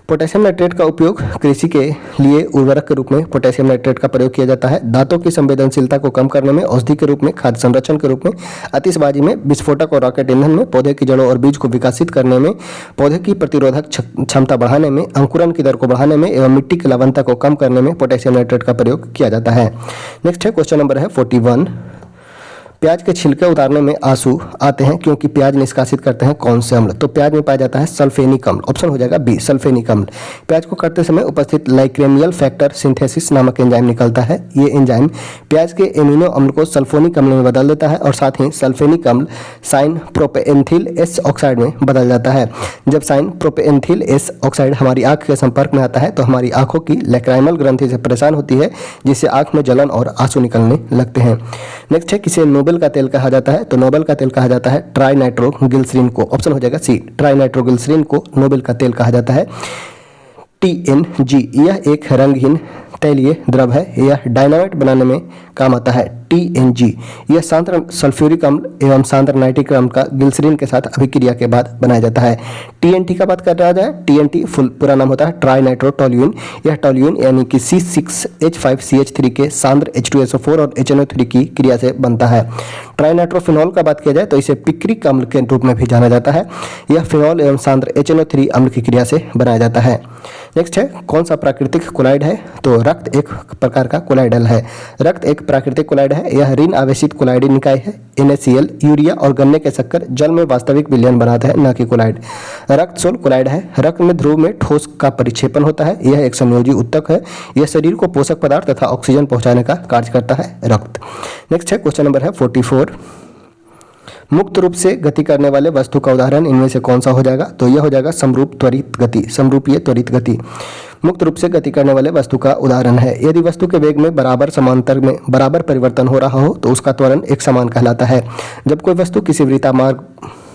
पोटेशियम नाइट्रेट का उपयोग कृषि के लिए उर्वरक के रूप में पोटेशियम नाइट्रेट का प्रयोग किया जाता है। दांतों की संवेदनशीलता को कम करने में, औषधि के रूप में, खाद्य संरक्षण के रूप में, आतिशबाजी में, विस्फोटक और रॉकेट ईंधन में, पौधे की जड़ों और बीज को विकसित करने में, पौधे की प्रतिरोधक क्षमता बढ़ाने में, अंकुरन की दर को बढ़ाने में एवं मिट्टी की लवणता को कम करने में पोटेशियम नाइट्रेट का प्रयोग किया जाता है। नेक्स्ट है क्वेश्चन नंबर है 41। प्याज के छिलके उतारने में आंसू आते हैं क्योंकि प्याज निष्कासित करते हैं कौन से अम्ल? तो प्याज में पाया जाता है सल्फेनिक अम्ल। ऑप्शन हो जाएगा बी, सल्फेनिक अम्ल। प्याज को काटते समय उपस्थित लाइक्रेमियल फैक्टर सिंथेसिस नामक एंजाइम निकलता है। ये एंजाइम प्याज के एमिनो अम्ल को सल्फोनिक अम्ल में बदल देता है और साथ ही सल्फेनिक अम्ल साइन प्रोपेएंथिल एस ऑक्साइड में बदल जाता है। जब साइन प्रोपेएंथिल एस ऑक्साइड हमारी आंख के संपर्क में आता है तो हमारी आंखों की लैक्राइमल ग्रंथि से परेशान होती है, जिससे आंख में जलन और आंसू निकलने लगते हैं। नेक्स्ट है किसे नोबेल का तेल कहा जाता है? तो नोबेल का तेल कहा जाता है ट्राई नाइट्रोग्लिसरीन को। ऑप्शन हो जाएगा सी, ट्राई नाइट्रोग्लिसरीन को नोबेल का तेल कहा जाता है। TNG यह एक रंगहीन तैलीय द्रव है। यह डायनामाइट बनाने में काम आता है। TNG यह सांद्र सल्फ्यूरिक अम्ल एवं सांद्र नाइट्रिक अम्ल का ग्लिसरीन के साथ अभिक्रिया के बाद बनाया जाता है। TNT का बात कर रहा है, TNT फुल पूरा नाम होता है ट्राई नाइट्रोटोल्यूइन। यह टोल्यूइन यानी कि C6H5CH3 के सांद्र H2SO4 और HNO3 की क्रिया से बनता है। ट्राई नाइट्रोफिनॉल का बात किया जाए तो इसे पिक्रिक अम्ल के रूप में भी जाना जाता है। यह फिनॉल एवं सांद्र HNO3 अम्ल की क्रिया से बनाया जाता है। नेक्स्ट है कौन सा प्राकृतिक कोलाइड है? तो रक्त एक प्रकार का कोलाइडल है। रक्त एक प्राकृतिक कोलाइड है। यह ऋण आवेशित कोलाइडी निकाय है। NaCl, यूरिया और गन्ने के शक्कर जल में वास्तविक विलयन बनाते हैं, न कि कोलाइड। रक्त सोल कोलाइड है। रक्त में ध्रुव में ठोस का परिक्षेपण होता है। यह एक संयोजी उत्तक है। यह शरीर को पोषक पदार्थ तथा ऑक्सीजन पहुंचाने का कार्य करता है, रक्त। नेक्स्ट है क्वेश्चन नंबर है 44। मुक्त रूप से गति करने वाले वस्तु का उदाहरण इनमें से कौन सा हो जाएगा? तो यह हो जाएगा समरूप त्वरित गति, समरूपीय त्वरित गति। मुक्त रूप से गति करने वाले वस्तु का उदाहरण है। यदि वस्तु के वेग में बराबर समांतर में बराबर परिवर्तन हो रहा हो तो उसका त्वरण एक समान कहलाता है। जब कोई वस्तु किसी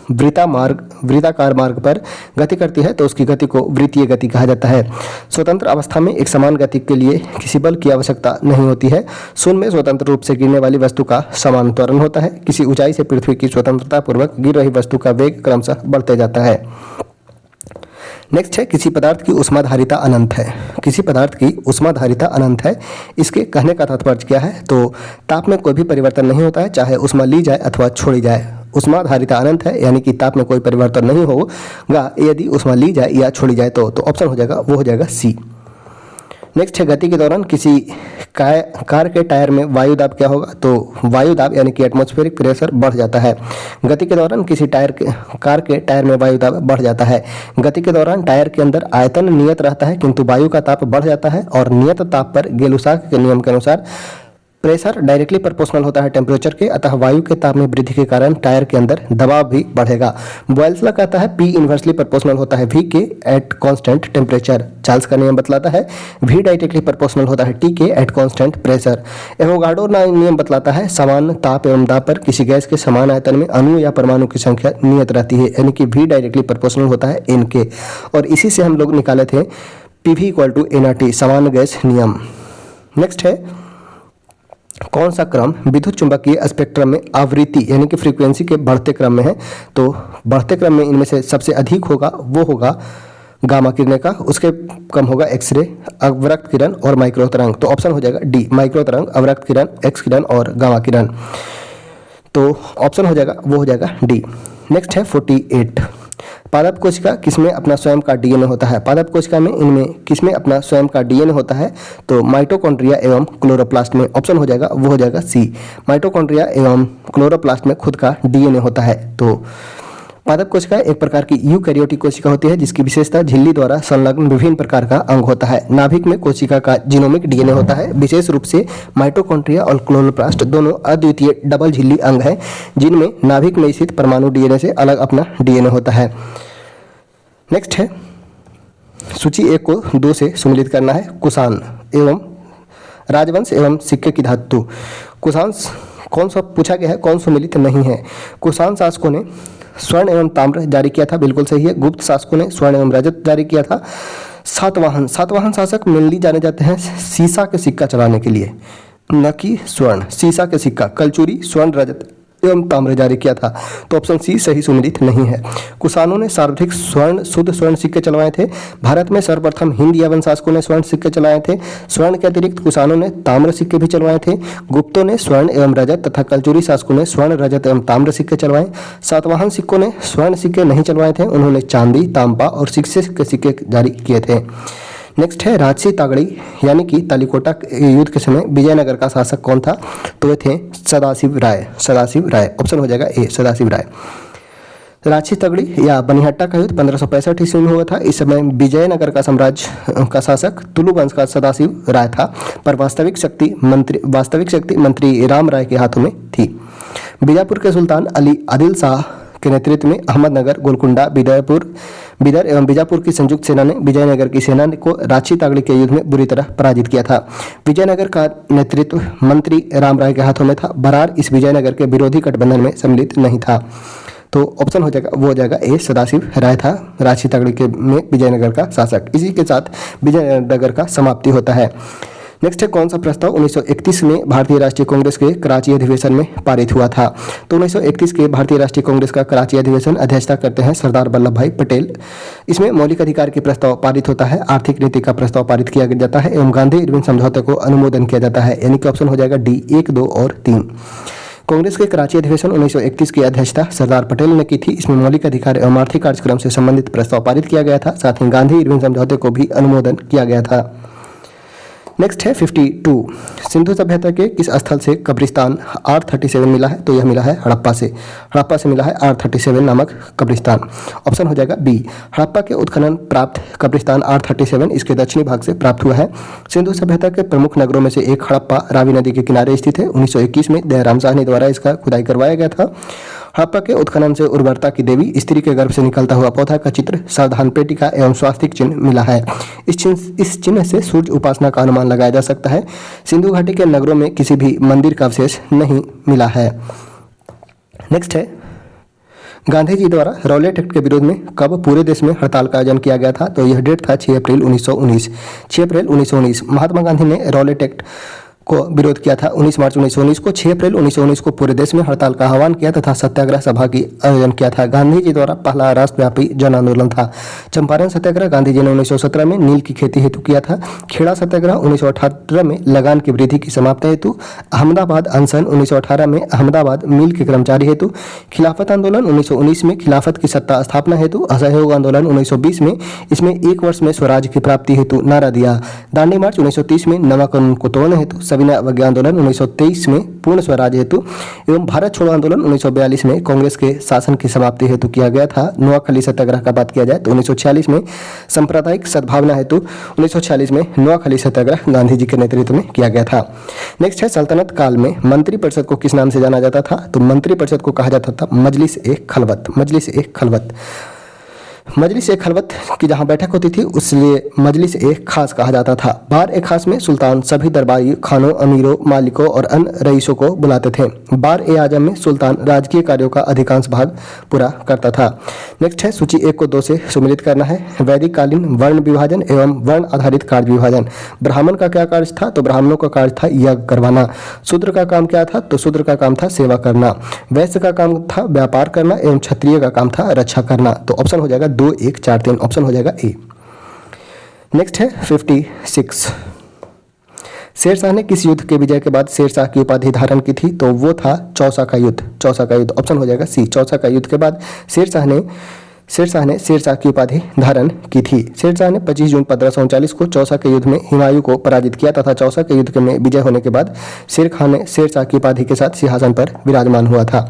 वृत्ताकार मार्ग पर गति करती है तो उसकी गति को वृत्तीय गति कहा जाता है। स्वतंत्र अवस्था में एक समान गति के लिए किसी बल की आवश्यकता नहीं होती है। शून्य में स्वतंत्र रूप से गिरने वाली वस्तु का समान त्वरण होता है। किसी ऊंचाई से पृथ्वी की स्वतंत्रता पूर्वक गिर रही वस्तु का वेग क्रमशः बढ़ते जाता है। नेक्स्ट है किसी पदार्थ की ऊष्माधारिता अनंत है। किसी पदार्थ की ऊष्माधारिता अनंत है, इसके कहने का तात्पर्य क्या है? तो ताप में कोई भी परिवर्तन नहीं होता है, चाहे ऊष्मा ली जाए अथवा छोड़ी जाए। ऊष्माधारिता अनंत है यानी कि ताप में कोई परिवर्तन नहीं होगा यदि ऊष्मा ली जाए या छोड़ी जाए तो ऑप्शन हो जाएगा, वो हो जाएगा सी। नेक्स्ट है गति के दौरान किसी कार के टायर में वायु दाब क्या होगा? तो वायु दाब यानी कि एटमॉस्फेरिक प्रेशर बढ़ जाता है। गति के दौरान किसी कार के टायर में वायु दाब बढ़ जाता है। गति के दौरान टायर के अंदर आयतन नियत रहता है किंतु वायु का ताप बढ़ जाता है और नियत ताप पर गेलुसाक के नियम के अनुसार प्रेशर डायरेक्टली प्रोपोर्शनल होता है टेम्परेचर के, अतः वायु के ताप में वृद्धि के कारण टायर के अंदर दबाव भी बढ़ेगा। बॉयल्स लॉ कहता है P इन्वर्सली प्रोपोर्शनल होता है V के एट कांस्टेंट टेम्परेचर। चार्ल्स का नियम बतलाता है V डायरेक्टली प्रोपोर्शनल होता है T के एट कांस्टेंट प्रेशर। एवोगाड्रो नियम बतलाता है समान ताप एवं दाब पर किसी गैस के समान आयतन में अणु या परमाणु की संख्या नियत रहती है, यानी कि V डायरेक्टली प्रोपोर्शनल होता है N के। और इसी से हम लोग निकाले थे PV = nRT, समान गैस नियम। नेक्स्ट है कौन सा क्रम विद्युत चुंबकीय स्पेक्ट्रम में आवृत्ति यानी कि फ्रीक्वेंसी के बढ़ते क्रम में है? तो बढ़ते क्रम में इनमें से सबसे अधिक होगा वो होगा गामा किरणें का, उसके कम होगा एक्सरे, अवरक्त किरण और माइक्रो तरंग। तो ऑप्शन हो जाएगा डी, माइक्रो तरंग, अवरक्त किरण, एक्स किरण और गामा किरण। तो ऑप्शन हो जाएगा वो हो जाएगा डी। नेक्स्ट है 48, पादप कोशिका किसमें अपना स्वयं का डीएनए होता है? पादप कोशिका में इनमें किसमें अपना स्वयं का डीएनए होता है? तो माइटोकॉन्ड्रिया एवं क्लोरोप्लास्ट में। ऑप्शन हो जाएगा वो हो जाएगा सी, माइटोकॉन्ड्रिया एवं क्लोरोप्लास्ट में खुद का डीएनए होता है। तो पादप कोशिका एक प्रकार की यूकैरियोटिक कोशिका होती है जिसकी विशेषता झिल्ली द्वारा संलग्न विभिन्न प्रकार का अंग होता है। नाभिक में कोशिका का जीनोमिक डीएनए होता है। विशेष रूप से माइटोकॉन्ड्रिया और क्लोरोप्लास्ट दोनों अद्वितीय डबल झिल्ली अंग हैं जिनमें नाभिक में स्थित परमाणु डीएनए से अलग अपना डीएनए होता है। नेक्स्ट है सूची 1 को 2 से सुमेलित करना है। कुषाण एवं राजवंश एवं सिक्के की धातु। कुषाण कौन सा पूछा गया है, कौन सुमेलित नहीं है? कुषाण शासकों ने स्वर्ण एवं ताम्र जारी किया था, बिल्कुल सही है। गुप्त शासकों ने स्वर्ण एवं रजत जारी किया था। सातवाहन शासक मेनली जाने जाते हैं सीसा के सिक्का चलाने के लिए, न कि स्वर्ण। सीसा के सिक्का, कलचुरी, स्वर्ण, रजत एवं ताम्र जारी किया था। तो ऑप्शन सी सही सुमेलित नहीं है। कुषाणों ने सर्वाधिक शुद्ध स्वर्ण सिक्के चलवाए थे। भारत में सर्वप्रथम हिंद यवन शासकों ने स्वर्ण सिक्के चलाए थे। स्वर्ण के अतिरिक्त कुषाणों ने ताम्र सिक्के भी चलवाए थे। गुप्तों ने स्वर्ण एवं रजत तथा कलचुरी शासकों ने स्वर्ण, रजत एवं ताम्र सिक्के चलवाए। सातवाहन सिक्कों ने स्वर्ण सिक्के नहीं चलवाए थे, उन्होंने चांदी, तांबा और सिक्के जारी किए थे। नेक्स्ट है राजसी तागड़ी यानी कि तालिकोटा युद्ध के समय विजयनगर का शासक कौन था? तो वे थे सदाशिव राय। ऑप्शन हो जाएगा ए, सदाशिव राय। राजसी तगड़ी या बनिहट्टा का युद्ध 1565 ईस्वी में हुआ था। इस समय विजयनगर का साम्राज्य का शासक तुलु वंश का सदाशिव राय था, पर वास्तविक शक्ति मंत्री राम राय के हाथों में थी। बीजापुर के सुल्तान अली आदिल शाह के नेतृत्व में अहमदनगर, गोलकुंडा, बिदर एवं बीजापुर की संयुक्त सेना ने विजयनगर की सेना को राजसी तागड़ी के युद्ध में बुरी तरह पराजित किया था। विजयनगर का नेतृत्व मंत्री राम राय के हाथों में था। बरार इस विजयनगर के विरोधी गठबंधन में सम्मिलित नहीं था। तो ऑप्शन हो जाएगा वो हो जाएगा ए, सदाशिव राय था राजसी तागड़ी के में विजयनगर का शासक। इसी के साथ विजयनगर का समाप्ति होता है। नेक्स्ट है कौन सा प्रस्ताव 1931 में भारतीय राष्ट्रीय कांग्रेस के कराची अधिवेशन में पारित हुआ था? तो 1931 के भारतीय राष्ट्रीय कांग्रेस का कराची अधिवेशन अध्यक्षता करते हैं सरदार वल्लभ भाई पटेल। इसमें मौलिक अधिकार के प्रस्ताव पारित होता है, आर्थिक नीति का प्रस्ताव पारित किया जाता है एवं गांधी इरविन समझौते को अनुमोदन किया जाता है। यानी कि ऑप्शन हो जाएगा डी, 1, 2 और 3। कांग्रेस के कराची अधिवेशन 1931 की अध्यक्षता सरदार पटेल ने की थी। इसमें मौलिक अधिकार एवं आर्थिक कार्यक्रम से संबंधित प्रस्ताव पारित किया गया था, साथ ही गांधी इरविन समझौते को भी अनुमोदन किया गया था। नेक्स्ट है 52, सिंधु सभ्यता के किस स्थल से कब्रिस्तान R37 मिला है? तो यह मिला है हड़प्पा से मिला है R37 नामक कब्रिस्तान। ऑप्शन हो जाएगा बी, हड़प्पा के उत्खनन प्राप्त कब्रिस्तान R37 इसके दक्षिणी भाग से प्राप्त हुआ है। सिंधु सभ्यता के प्रमुख नगरों में से एक हड़प्पा रावी नदी के किनारे स्थित है। 1921 में दयाराम साहनी द्वारा इसका खुदाई करवाया गया था। हड़प्पा के उत्खनन से उर्वरता की देवी, स्त्री के गर्भ से निकलता हुआ पौधा का चित्र, सावधान पेटिका एवं स्वास्तिक चिन्ह मिला है। इस चिन्ह से सूर्य उपासना का अनुमान लगाया जा सकता है। सिंधु घाटी के नगरों में किसी भी मंदिर का अवशेष नहीं मिला है। नेक्स्ट है गांधी जी द्वारा रॉलेट एक्ट के विरोध में कब पूरे देश में हड़ताल का आयोजन किया गया था? तो यह डेट था 6 अप्रैल 1919। 6 अप्रैल 1919 महात्मा गांधी ने रॉलेट एक्ट को विरोध किया था। 19 मार्च 1919 को 6 अप्रैल 1919 को पूरे देश में हड़ताल का आह्वान किया तथा सत्याग्रह सभा की आयोजन किया था। गांधी जी द्वारा पहला राष्ट्रव्यापी जन आंदोलन था। चंपारण सत्याग्रह गांधी जी ने 1917 में नील की खेती हेतु किया था। खेड़ा सत्याग्रह 1918 में लगान की वृद्धि की समाप्ति हेतु। अहमदाबाद अनशन 1918 में अहमदाबाद मिल के कर्मचारी हेतु। खिलाफत आंदोलन 1919 में खिलाफत की सत्ता स्थापना हेतु। असहयोग आंदोलन 1920 में इसमें 1 वर्ष में स्वराज की प्राप्ति हेतु नारा दिया। दांडी मार्च 1930 में नवा कानून को तोड़ने हेतु। सविनय अवज्ञा आंदोलन 1923 में पूर्ण स्वराज हेतु एवं भारत छोड़ो आंदोलन 1942 में कांग्रेस के शासन की समाप्ति हेतु किया गया था। नोआखली सत्याग्रह का बात किया जाए तो 1946 में सांप्रदायिक सद्भावना हेतु 1946 में नोआखली सत्याग्रह गांधी जी के नेतृत्व में किया गया था। नेक्स्ट है सल्तनत काल में मंत्रिपरिषद को किस नाम से जाना जाता था? तो मंत्रिपरिषद को कहा जाता था मजलिस ए खलवत। मजलिस ए खलवत की जहां बैठक होती थी उसलिए मजलिस ए खास कहा जाता था। बार ए खास में सुल्तान सभी दरबारी खानों, अमीरों, मालिकों और अन्य रईसों को बुलाते थे। बार ए आजम में सुल्तान राजकीय कार्यों का अधिकांश भाग पूरा करता था। नेक्स्ट है सूची 1 को 2 से सुमेलित करना है। वैदिक कालीन वर्ण विभाजन एवं वर्ण आधारित कार्य विभाजन। ब्राह्मण का क्या कार्य था? तो ब्राह्मणों का कार्य था यज्ञ करवाना। शूद्र का काम क्या था? तो शूद्र का काम था सेवा करना। वैश्य का काम था व्यापार करना एवं क्षत्रिय का काम था रक्षा करना। तो ऑप्शन हो जाएगा 2, 1, 4, 3। ऑप्शन हो जाएगा ए। नेक्स्ट है 56, शेरशाह ने किस युद्ध के विजय के बाद शेरशाह की उपाधि धारण की थी? तो वो था चौसा का युद्ध। चौसा का युद्ध ऑप्शन हो जाएगा सी। चौसा का युद्ध के बाद शेरशाह ने शेरशाह की उपाधि धारण की थी। शेरशाह ने 25 जून 1539 को चौसा के युद्ध में हुमायूं को पराजित किया तथा चौसा के युद्ध में विजय होने के बाद शेर खान ने शेरशाह की उपाधि के साथ सिंहासन पर विराजमान हुआ था।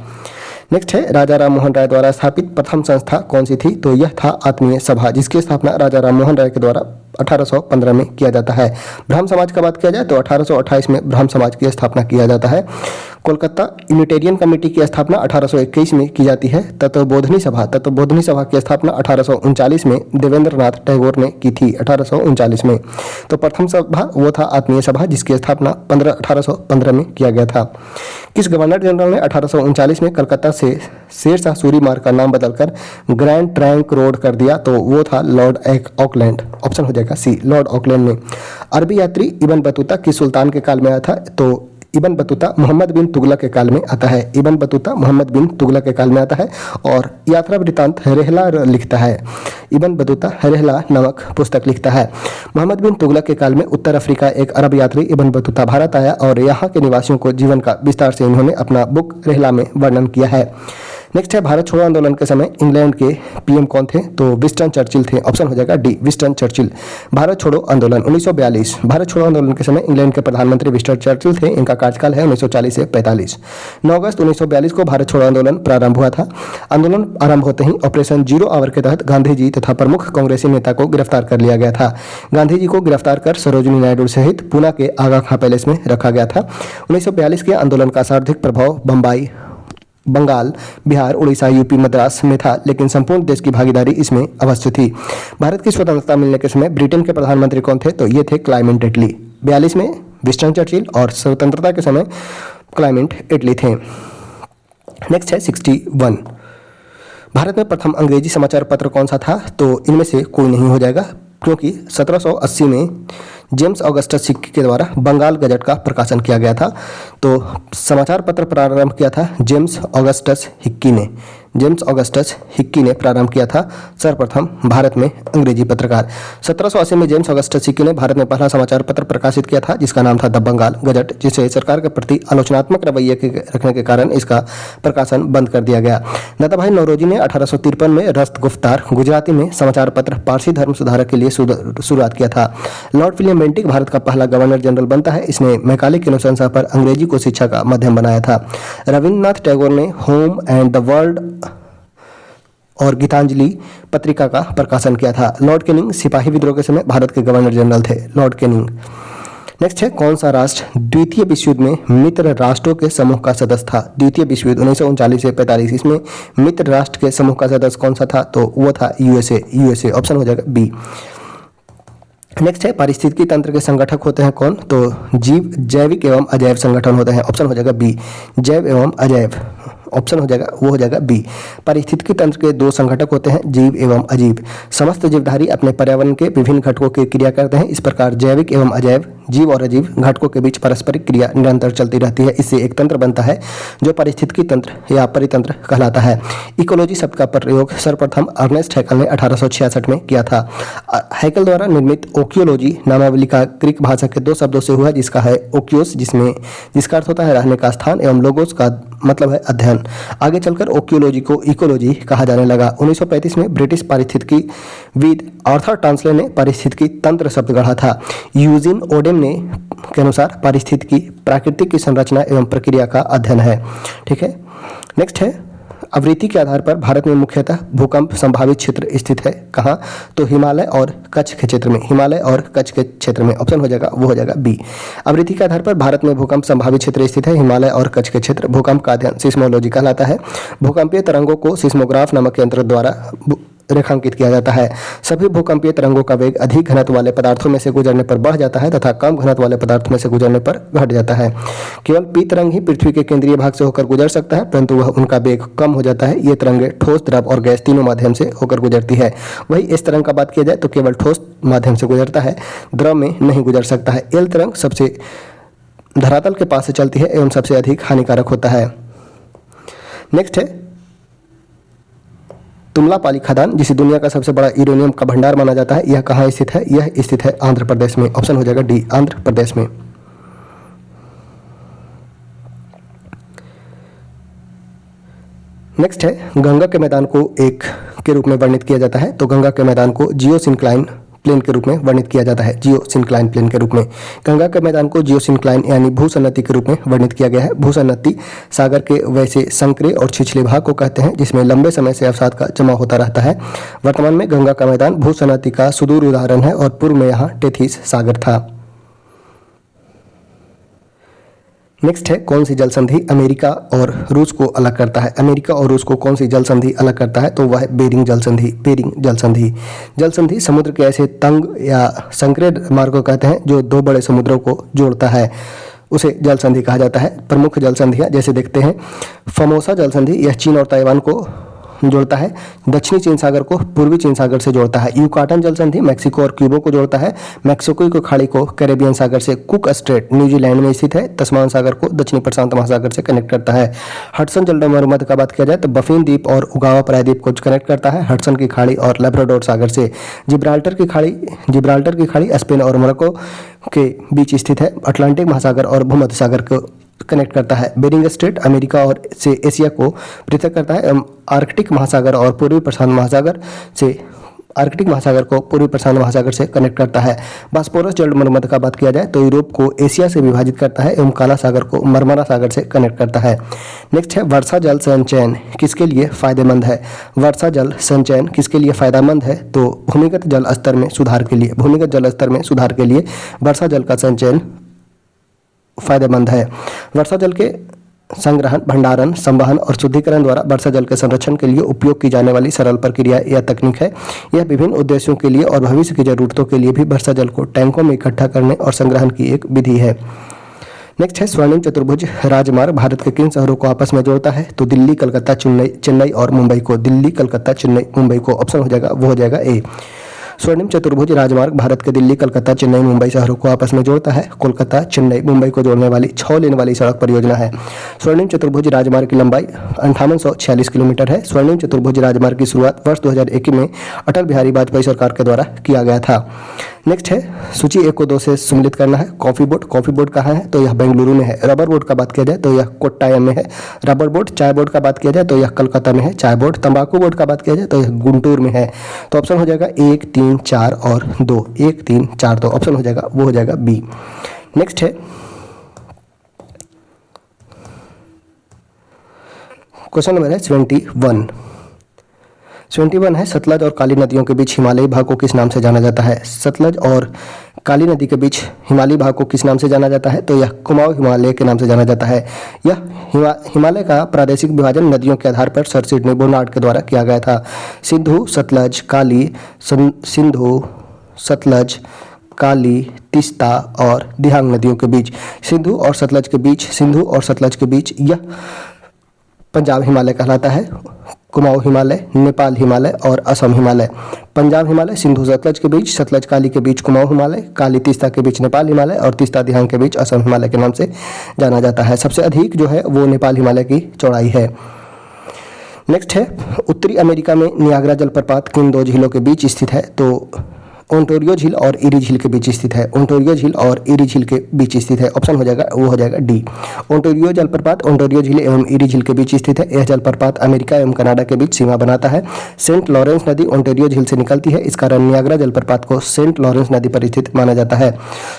नेक्स्ट है, राजा राम मोहन राय द्वारा स्थापित प्रथम संस्था कौन सी थी? तो यह था आत्मीय सभा, जिसकी स्थापना राजा राम मोहन राय के द्वारा 1815 में किया जाता है। ब्राह्म समाज का बात किया जाए तो 1828 में ब्राह्म समाज की स्थापना किया जाता है। कोलकाता यूनिटेरियन कमेटी की स्थापना 1821 में की जाती है। तत्वबोधनी सभा की स्थापना 1839 में देवेंद्रनाथ टैगोर ने की थी, 1839 में। तो प्रथम सभा वो था आत्मीय सभा, जिसकी स्थापना 1815 में किया गया था। किस गवर्नर जनरल ने 1839 में कलकत्ता से शेरशाह सूरी मार्ग का नाम बदलकर ग्रैंड ट्रंक रोड कर दिया? तो वो था लॉर्ड ऑकलैंड। ऑप्शन हो जाएगा सी, लॉर्ड ऑकलैंड ने। अरबी यात्री इब्न बतूता किस सुल्तान के काल में आया था? तो इब्न बतूता मोहम्मद बिन तुगलक के काल में आता है। इब्न बतूता मोहम्मद बिन तुगलक के काल में आता है और यात्रा वृत्तांत रेहला लिखता है। इब्न बतूता रेहला नामक पुस्तक लिखता है। मोहम्मद बिन तुगलक के काल में उत्तर अफ्रीका एक अरब यात्री इब्न बतूता भारत आया और यहाँ के निवासियों को जीवन का विस्तार से इन्होंने अपना बुक रेहला में वर्णन किया है। नेक्स्ट है, भारत छोड़ो आंदोलन के समय इंग्लैंड के पीएम कौन थे? तो विंस्टन चर्चिल थे। ऑप्शन हो जाएगा डी, विंस्टन चर्चिल। भारत छोड़ो आंदोलन 1942, भारत छोड़ो आंदोलन के समय इंग्लैंड के प्रधानमंत्री विंस्टन चर्चिल थे। इनका कार्यकाल है 1940 से 45। 9 अगस्त 1942 को भारत छोड़ो आंदोलन प्रारंभ हुआ था। आंदोलन आरंभ होते ही ऑपरेशन जीरो आवर के तहत गांधी जी तथा प्रमुख कांग्रेसी नेता को गिरफ्तार कर लिया गया था। गांधी जी को गिरफ्तार कर सरोजिनी नायडू सहित पूना के आगा खां पैलेस में रखा गया था। 1942 के आंदोलन का सर्वाधिक प्रभाव बम्बई, बंगाल, बिहार, उड़ीसा, यूपी, मद्रास में था, लेकिन संपूर्ण देश की भागीदारी इसमें अवश्य थी। भारत की स्वतंत्रता मिलने के समय ब्रिटेन के प्रधानमंत्री कौन थे? तो ये थे क्लाइमेट एटली। 42 में विंस्टन चर्चिल और स्वतंत्रता के समय क्लाइमेट एटली थे। नेक्स्ट है 61, भारत में प्रथम अंग्रेजी समाचार पत्र कौन सा था? तो इनमें से कोई नहीं हो जाएगा, क्योंकि 1780 में जेम्स ऑगस्टस हिक्की के द्वारा बंगाल गजट का प्रकाशन किया गया था। तो समाचार पत्र प्रारंभ किया था जेम्स ऑगस्टस हिक्की ने। जेम्स ऑगस्टस हिक्की ने प्रारंभ किया था सर्वप्रथम भारत में अंग्रेजी पत्रकार। 1780 में जेम्स ऑगस्टस हिक्की ने भारत में पहला समाचार पत्र प्रकाशित किया था, जिसका नाम था द बंगाल गजट, जिसे सरकार के प्रति आलोचनात्मक रवैये रखने के कारण इसका प्रकाशन बंद कर दिया गया। दादाभाई नौरोजी ने 1853 में रस्त गुफ्तार गुजराती में समाचार पत्र पारसी धर्म सुधारक के लिए शुरुआत किया था। लॉर्ड विलियम बेंटिक भारत का पहला गवर्नर जनरल बनता है। इसने मैकाले की अनुशंसा पर अंग्रेजी को शिक्षा का माध्यम बनाया था। रविन्द्रनाथ टैगोर ने होम एंड द वर्ल्ड और गीतांजलि पत्रिका का प्रकाशन किया था। लॉर्ड कैनिंग सिपाही विद्रोह के समय भारत के गवर्नर जनरल थे, लॉर्ड कैनिंग। नेक्स्ट है, कौन सा राष्ट्र द्वितीय विश्व युद्ध में मित्र राष्ट्रों के समूह का सदस्य था? द्वितीय विश्व युद्ध 1939 से 45, इसमें मित्र राष्ट्र के समूह का सदस्य कौन सा था? तो वो था यूएसए। ऑप्शन हो जाएगा बी। नेक्स्ट है, पारिस्थितिकी तंत्र के संगठक होते हैं कौन? तो जैविक एवं अजैव संगठन होते हैं। ऑप्शन हो जाएगा बी, जैव एवं अजैव। ऑप्शन हो जाएगा, वो हो जाएगा बी। पारिस्थितिकी तंत्र के दो संगठक होते हैं, जीव एवं अजीव। समस्त जीवधारी अपने पर्यावरण के विभिन्न घटकों की क्रिया करते हैं। इस प्रकार जैविक एवं अजैव, जीव और अजीव घटकों के बीच पारस्परिक क्रिया निरंतर चलती रहती है। इससे एक तंत्र बनता है जो पारिस्थितिकी तंत्र या परितंत्र कहलाता है। इकोलॉजी शब्द का प्रयोग सर्वप्रथम अर्नेस्ट हैकल ने 1866 में किया था। हैकल द्वारा निर्मित ओकियोलॉजी नामावली का ग्रीक भाषा के दो शब्दों से हुआ, जिसका है ओकियोस जिसका अर्थ होता है रहने का स्थान, एवं लोगोस का मतलब है अध्ययन। आगे चलकर ओकियोलॉजी को इकोलॉजी कहा जाने लगा। 1935 में ब्रिटिश पारिस्थितिकीविद आर्थर टांसले ने पारिस्थितिकी तंत्र शब्द गढ़ा था। यूजिन ओडेम ने के अनुसार पारिस्थितिकी प्राकृतिक की संरचना एवं प्रक्रिया का अध्ययन है। ठीक है, नेक्स्ट है, आवृत्ति के आधार पर भारत में मुख्यतः भूकंप संभावित क्षेत्र स्थित है कहाँ? तो हिमालय और कच्छ के क्षेत्र में। हिमालय और कच्छ के क्षेत्र में। ऑप्शन हो जाएगा, वो हो जाएगा बी। आवृत्ति के आधार पर भारत में भूकंप संभावित क्षेत्र स्थित है हिमालय और कच्छ के क्षेत्र। भूकंप का अध्ययन सिस्मोलॉजी कहलाता है। भूकंपीय तरंगों को सिस्मोग्राफ नामक यंत्र द्वारा रेखांकित किया जाता है। सभी भूकंपीय तरंगों का वेग अधिक घनत्व वाले पदार्थों में से गुजरने पर बढ़ जाता है तथा कम घनत्व वाले पदार्थों में से गुजरने पर घट जाता है। केवल पी तरंग ही पृथ्वी के केंद्रीय भाग से होकर गुजर सकता है, परंतु वह उनका वेग कम हो जाता है। ये तरंगें ठोस, द्रव और गैस तीनों माध्यम से होकर गुजरती है। वही इस तरंग का बात किया जाए तो केवल ठोस माध्यम से गुजरता है, द्रव में नहीं गुजर सकता है। एल तरंग सबसे धरातल के पास से चलती है एवं सबसे अधिक हानिकारक होता है। नेक्स्ट है, तुमलापाली खदान, जिसे दुनिया का सबसे बड़ा यूरेनियम का भंडार माना जाता है, यह कहाँ स्थित है? यह स्थित है आंध्र प्रदेश में। ऑप्शन हो जाएगा डी, आंध्र प्रदेश में। नेक्स्ट है गंगा के मैदान को एक के रूप में वर्णित किया जाता है, तो गंगा के मैदान को जियोसिंक्लाइन प्लेन के रूप में वर्णित किया जाता है, जियोसिंक्लाइन प्लेन के रूप में। गंगा के मैदान को जियोसिंक्लाइन यानी भूसन्नति के रूप में वर्णित किया गया है। भूसन्नति सागर के वैसे संकरे और छिछले भाग को कहते हैं जिसमें लंबे समय से अवसाद का जमा होता रहता है। वर्तमान में गंगा का मैदान भूसन्नति का सुदूर उदाहरण है और पूर्व में यहाँ टेथिस सागर था। नेक्स्ट है कौन सी जल संधि अमेरिका और रूस को अलग करता है। अमेरिका और रूस को कौन सी जल संधि अलग करता है, तो वह है बेरिंग जल संधि। बेरिंग जल संधि, जल संधि समुद्र के ऐसे तंग या संकरे मार्ग को कहते हैं जो दो बड़े समुद्रों को जोड़ता है, उसे जल संधि कहा जाता है। प्रमुख जल संधियाँ जैसे देखते हैं फमोसा जल संधि, यह चीन और ताइवान को जोड़ता है। दक्षिणी चीन सागर को पूर्वी चीन सागर से जोड़ता है। युकाटन जल संधि मैक्सिको और क्यूबा को जोड़ता है। मैक्सिको की खाड़ी को कैरेबियन सागर से, कुक स्ट्रेट न्यूजीलैंड में स्थित है, तस्मान सागर को दक्षिणी प्रशांत महासागर से कनेक्ट करता है। हडसन जल मरुमध्य का बात किया जाए तो बफिन द्वीप और उगावा प्रायद्वीप को कनेक्ट करता है हडसन की खाड़ी और लेब्राडोर सागर से। जिब्राल्टर की खाड़ी स्पेन और मोरक्को के बीच स्थित है। अटलांटिक महासागर और भूमध्य सागर को कनेक्ट करता है। बेरिंग स्ट्रेट अमेरिका और से एशिया को पृथक करता है। आर्कटिक महासागर और पूर्वी प्रशांत महासागर को पूर्वी प्रशांत महासागर से कनेक्ट करता है। बास्पोरस जल मरुमध्य का बात किया जाए तो यूरोप को एशिया से विभाजित करता है एवं काला सागर को मरमरा सागर से कनेक्ट करता है। नेक्स्ट है वर्षा जल संचयन किसके लिए फायदेमंद है। वर्षा जल संचयन किसके लिए फायदेमंद है, तो भूमिगत जल स्तर में सुधार के लिए। भूमिगत जल स्तर में सुधार के लिए वर्षा जल का संचयन फायदेमंद है। वर्षा जल के संग्रहण, भंडारण, संवहन और शुद्धिकरण द्वारा वर्षा जल के संरक्षण के लिए उपयोग की जाने वाली सरल प्रक्रिया या तकनीक है। यह विभिन्न उद्देश्यों के लिए और भविष्य की जरूरतों के लिए भी वर्षा जल को टैंकों में इकट्ठा करने और संग्रहण की एक विधि है। नेक्स्ट है स्वर्णिम चतुर्भुज राजमार्ग भारत के किन शहरों को आपस में जोड़ता है, तो दिल्ली, कलकत्ता, चेन्नई और मुंबई को। दिल्ली, कलकत्ता, चेन्नई, मुंबई को ऑप्शन हो जाएगा, वो हो जाएगा ए। स्वर्णिम चतुर्भुज राजमार्ग भारत के दिल्ली, कलकत्ता, चेन्नई, मुंबई शहरों को आपस में जोड़ता है। कोलकाता, चेन्नई, मुंबई को जोड़ने वाली 6 लेन वाली सड़क परियोजना है। स्वर्णिम चतुर्भुज राजमार्ग की लंबाई 5846 किलोमीटर है। स्वर्णिम चतुर्भुज राजमार्ग की शुरुआत वर्ष 2021 में अटल बिहारी वाजपेयी सरकार के द्वारा किया गया था। नेक्स्ट है सूची 1 को 2 से सम्मिलित करना है। कॉफी बोर्ड कहाँ है, तो यह बेंगलुरु में है। रबर बोर्ड का बात किया जाए तो यह कोट्टायम में है। Rubber board. चाय बोर्ड का बात किया जाए तो यह कलकत्ता में है, चाय बोर्ड। तंबाकू बोर्ड का बात किया जाए तो यह गुंटूर में है। तो ऑप्शन हो जाएगा 1, 3, 4 और 2। 1, 3, 4 तो ऑप्शन हो जाएगा, वो हो जाएगा बी। नेक्स्ट है क्वेश्चन नंबर है 71 है सतलज और काली नदियों के बीच हिमालयी भाग को किस नाम से जाना जाता है। सतलज और काली नदी के बीच हिमालयी भाग को किस नाम से जाना जाता है, तो यह कुमाऊं हिमालय के नाम से जाना जाता है। यह हिमालय का प्रादेशिक विभाजन नदियों के आधार पर सर सिडनी बोनार्ड के द्वारा किया गया था। सिंधु, सतलज, काली, तीस्ता और दिहांग नदियों के बीच, सिंधु और सतलज के बीच यह पंजाब हिमालय कहलाता है। कुमाऊं हिमालय, नेपाल हिमालय और असम हिमालय। पंजाब हिमालय सिंधु सतलज के बीच, सतलज काली के बीच कुमाऊं हिमालय, काली तीस्ता के बीच नेपाल हिमालय और तीस्ता दिहांग के बीच असम हिमालय के नाम से जाना जाता है। सबसे अधिक जो है वो नेपाल हिमालय की चौड़ाई है। नेक्स्ट है उत्तरी अमेरिका में नियाग्रा जलप्रपात किन 2 झीलों के बीच स्थित है, तो ओंटारियो झील और इरी झील के बीच स्थित है। ओंटारियो झील और इरी झील के बीच स्थित है। ऑप्शन हो जाएगा, वो हो जाएगा डी। ओंटारियो जलप्रपात ओंटारियो झील एवं इरी झील के बीच स्थित है। यह जलप्रपात अमेरिका एवं कनाडा के बीच सीमा बनाता है। सेंट लॉरेंस नदी ओंटारियो झील से निकलती है, इस कारण नियाग्रा जलप्रपात को सेंट लॉरेंस नदी पर स्थित माना जाता है।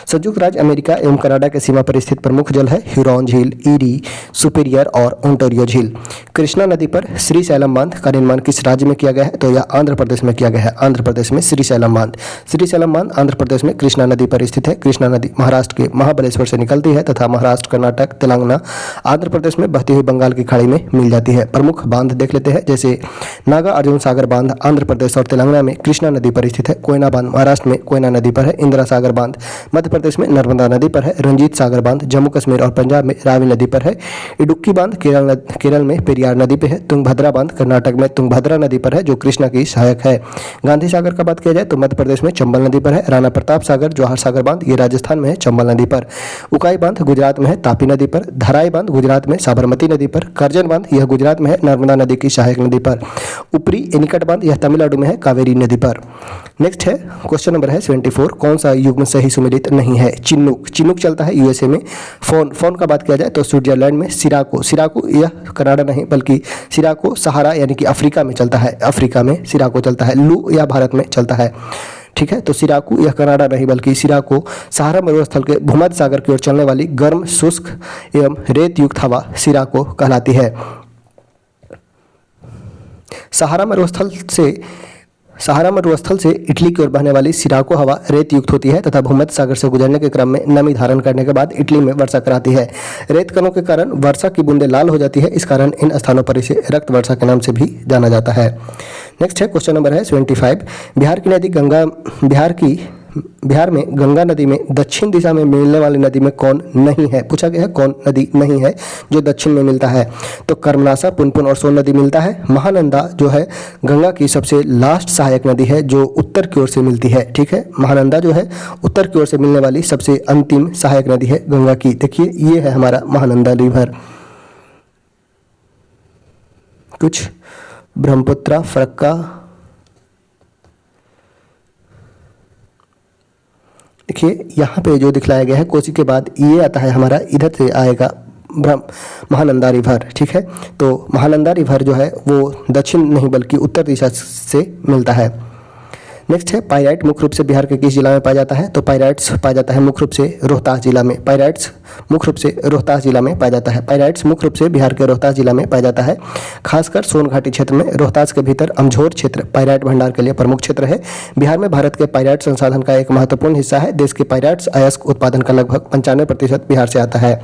संयुक्त राज्य अमेरिका एवं कनाडा के सीमा पर स्थित प्रमुख जल है ह्यूरॉन झील, इरी, सुपीरियर और ओंटारियो झील। कृष्णा नदी पर श्रीशैलम बांध का निर्माण किस राज्य में किया गया है, तो यह आंध्र प्रदेश में किया गया है। आंध्र प्रदेश में श्रीशैलम बांध आंध्र प्रदेश में कृष्णा नदी पर स्थित है। कृष्णा नदी महाराष्ट्र के महाबलेश्वर से निकलती है तथा महाराष्ट्र, कर्नाटक, तेलंगाना, आंध्र प्रदेश में बहती हुई बंगाल की खाड़ी में मिल जाती है। प्रमुख बांध देख लेते हैं, जैसे नागा अर्जुन सागर बांध आंध्र प्रदेश और तेलंगाना में कृष्णा नदी पर स्थित है। कोयना बांध महाराष्ट्र में कोयना नदी पर है। इंदिरा सागर बांध मध्य प्रदेश में नर्मदा नदी पर है। रंजीत सागर बांध जम्मू कश्मीर और पंजाब में रावी नदी पर है। इडुक्की बांध केरल में पेरियार नदी पर है। तुंगभद्रा बांध कर्नाटक में तुंगभद्रा नदी पर है जो कृष्णा की सहायक है। गांधी सागर का बात किया जाए तो मध्य प्रदेश में में चंबल नदी पर है। राणा प्रताप सागर जवाहर सागर बांध ये राजस्थान में है चंबल नदी पर। उकाई बांध गुजरात में है तापी नदी पर। धराई बांध गुजरात में साबरमती नदी पर। करजन बांध यह गुजरात में है नर्मदा नदी की सहायक नदी पर। ऊपरी एनीकट बांध यह तमिलनाडु में है कावेरी नदी पर। नेक्स्ट है क्वेश्चन नंबर है 74, कौन सा युग्म सही सुमेलित नहीं है? चिन्नुक, चिन्नुक चलता है यूएसए में। फोन, फोन का बात किया जाए तो स्विट्जरलैंड में। सिराको, सिराको यह कनाडा नहीं बल्कि सिराको सहारा यानी कि अफ्रीका में चलता है, अफ्रीका में सिराको चलता है। लू यह भारत में चलता है, ठीक है। तो सिराकू यह कनाडा नहीं बल्कि सिराको सहारा मरुस्थल के भूमध्य सागर की ओर चलने वाली गर्म शुष्क एवं रेत युक्त हवा सिराको कहलाती है। सहारा मरुस्थल से इटली की ओर बहने वाली सिराको हवा रेत युक्त होती है तथा भूमध्य सागर से गुजरने के क्रम में नमी धारण करने के बाद इटली में वर्षा कराती है। रेत कणों के कारण वर्षा की बूंदें लाल हो जाती है, इस कारण इन स्थानों पर इसे रक्त वर्षा के नाम से भी जाना जाता है। नेक्स्ट है क्वेश्चन नंबर है 75, बिहार की नदी गंगा, बिहार में गंगा नदी में दक्षिण दिशा में मिलने वाली नदी में कौन नहीं है? पूछा गया है कौन नदी नहीं है जो दक्षिण में मिलता है। तो कर्मनासा, पुनपुन और सोन नदी मिलता है। महानंदा जो है गंगा की सबसे लास्ट सहायक नदी है जो उत्तर की ओर से मिलती है, ठीक है। महानंदा जो है उत्तर की ओर से मिलने वाली सबसे अंतिम सहायक नदी है गंगा की। देखिए ये है हमारा महानंदा रिवर। कुछ ब्रह्मपुत्रा, फरक्का, देखिए यहाँ पे जो दिखलाया गया है कोसी के बाद ये आता है हमारा, इधर से आएगा महानंदा रिवर, ठीक है। तो महानंदा रिवर जो है वो दक्षिण नहीं बल्कि उत्तर दिशा से मिलता है। नेक्स्ट है पाइराइट मुख्य रूप से बिहार के किस जिला में पाया जाता है? तो पाइराइट्स पाया जाता है मुख्य रूप से रोहतास जिला में। पाइराइट्स मुख्य रूप से रोहतास जिला में पाया जाता है। पाइराइट्स मुख्य रूप से बिहार के रोहतास जिला में पाया जाता है। खासकर सोन घाटी क्षेत्र में। रोहतास के भीतर अमझोर क्षेत्र पाइराइट भंडार के लिए प्रमुख क्षेत्र है। बिहार में भारत के पाइराइट संसाधन का एक महत्वपूर्ण हिस्सा है। देश के पाइराइट्स अयस्क उत्पादन का लगभग 95% बिहार से आता है।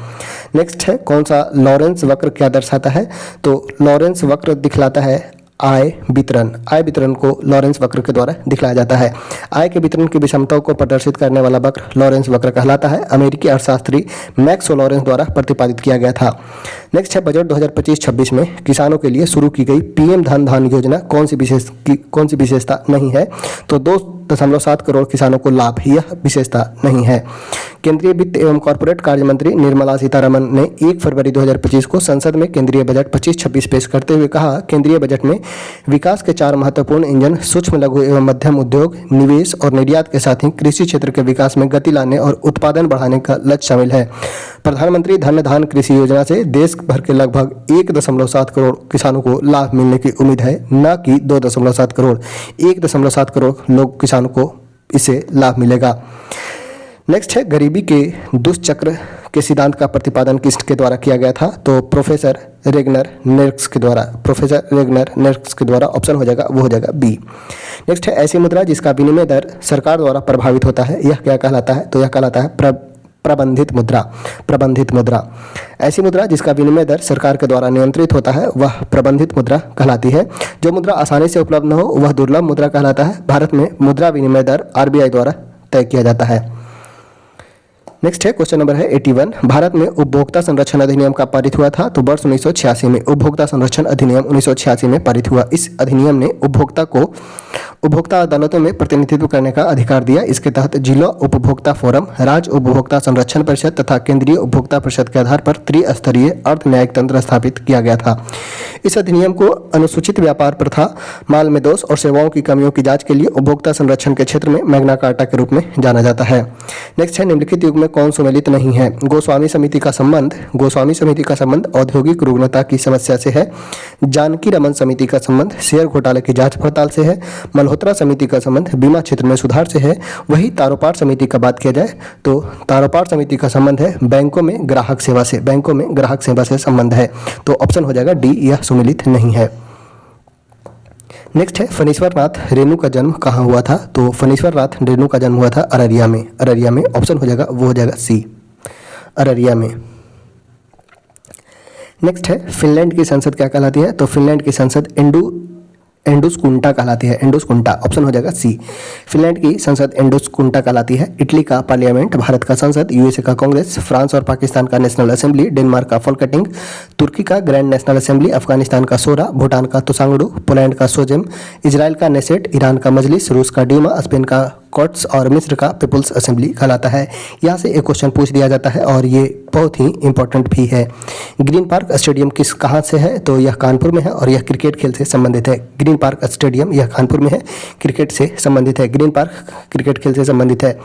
नेक्स्ट है कौन सा लॉरेंस वक्र क्या दर्शाता है? तो लॉरेंस वक्र दिखलाता है आय वितरण। आय वितरण को लॉरेंस वक्र के द्वारा दिखलाया जाता है। आय के वितरण की विषमताओं को प्रदर्शित करने वाला वक्र लॉरेंस वक्र कहलाता है। अमेरिकी अर्थशास्त्री मैक्स लॉरेंस द्वारा प्रतिपादित किया गया था। नेक्स्ट है बजट 2025-26 में किसानों के लिए शुरू की गई पीएम धन योजना कौन सी विशेषता नहीं है? तो 2.7 करोड़ किसानों को लाभ, यह विशेषता नहीं है। केंद्रीय वित्त एवं कॉर्पोरेट कार्य मंत्री निर्मला सीतारमण ने 1 फरवरी 2025 को संसद में केंद्रीय बजट 25-26 पेश करते हुए कहा, केंद्रीय बजट में विकास के 4 महत्वपूर्ण इंजन सूक्ष्म, लघु एवं मध्यम उद्योग, निवेश और निर्यात के साथ ही कृषि क्षेत्र के विकास में गति लाने और उत्पादन बढ़ाने का लक्ष्य शामिल है। प्रधानमंत्री धन धान कृषि योजना से देश भर के लगभग 1.7 करोड़ किसानों को लाभ मिलने की उम्मीद है, न कि 2.7 करोड़। 1.7 करोड़ लोग किसानों को इससे लाभ मिलेगा। नेक्स्ट है गरीबी के दुष्चक्र के सिद्धांत का प्रतिपादन किसके द्वारा किया गया था? तो प्रोफेसर रेगनर नेर्क्स के द्वारा। प्रोफेसर रेगनर नेर्क्स के द्वारा। ऑप्शन हो जाएगा, वो हो जाएगा बी। नेक्स्ट है ऐसी मुद्रा जिसका विनिमय दर सरकार द्वारा प्रभावित होता है, यह क्या कहलाता है? तो यह कहलाता है प्रबंधित मुद्रा। प्रबंधित मुद्रा। ऐसी मुद्रा जिसका विनिमय दर सरकार के द्वारा नियंत्रित होता है वह प्रबंधित मुद्रा कहलाती है। जो मुद्रा आसानी से उपलब्ध न हो वह दुर्लभ मुद्रा कहलाता है। भारत में मुद्रा विनिमय दर आरबीआई द्वारा तय किया जाता है। नेक्स्ट है क्वेश्चन नंबर है 81, भारत में उपभोक्ता संरक्षण अधिनियम का पारित हुआ था? तो वर्ष 1986 में उपभोक्ता संरक्षण अधिनियम 1986 में पारित हुआ। इस अधिनियम ने उपभोक्ता को उपभोक्ता अदालतों में प्रतिनिधित्व करने का अधिकार दिया। इसके तहत जिला उपभोक्ता फोरम, राज्य उपभोक्ता संरक्षण परिषद तथा केंद्रीय उपभोक्ता परिषद के आधार पर त्रिस्तरीय अर्ध न्यायिक तंत्र स्थापित किया गया था। इस अधिनियम को अनुसूचित व्यापार प्रथा, माल में दोष और सेवाओं की कमियों की जांच के लिए उपभोक्ता संरक्षण के क्षेत्र में मैग्ना कार्टा के रूप में जाना जाता है। नेक्स्ट है निम्नलिखित युग में कौन सुमेलित नहीं है? गोस्वामी समिति का संबंध औद्योगिक रुग्णता की समस्या से है। जानकी रमन समिति का संबंध शेयर घोटाले की जांच पड़ताल से है। मल्होत्रा समिति का संबंध बीमा क्षेत्र में सुधार से है। वही तारोपार समिति का बात किया जाए तो तारोपार समिति का संबंध है बैंकों में ग्राहक सेवा से। बैंकों में ग्राहक सेवा से संबंध है। तो ऑप्शन हो जाएगा डी, यह सुमेलित नहीं है। नेक्स्ट है फणीश्वर नाथ रेणु का जन्म कहाँ हुआ था? तो फणीश्वर नाथ रेणु का जन्म हुआ था अररिया में। अररिया में ऑप्शन हो जाएगा, वो हो जाएगा सी, अररिया में। नेक्स्ट है फिनलैंड की संसद क्या कहलाती है? तो फिनलैंड की संसद एंडुस्कुंटा कहलाती है। एंडुस्कुंटा ऑप्शन हो जाएगा सी। फिनलैंड की संसद एंडुस्कुंटा कहलाती है। इटली का पार्लियामेंट, भारत का संसद, यूएसए का कांग्रेस, फ्रांस और पाकिस्तान का नेशनल असेंबली, डेनमार्क का फोल्केटिंग, तुर्की का ग्रैंड नेशनल असेंबली, अफगानिस्तान का सोरा, भूटान का तुसांगडू, पोलैंड का सोजेम, इजराइल का नेसेट, ईरान का मजलिस, रूस का डीमा, स्पेन का कोट्स और मिस्र का पीपुल्स असेंबली कहलाता है। यहाँ से एक क्वेश्चन पूछ दिया जाता है और ये बहुत ही इंपॉर्टेंट भी है। ग्रीन पार्क स्टेडियम कहाँ से है, तो यह कानपुर में है और यह क्रिकेट खेल से संबंधित है। ग्रीन पार्क स्टेडियम यह कानपुर में है, क्रिकेट से संबंधित है। ग्रीन पार्क क्रिकेट खेल से संबंधित है।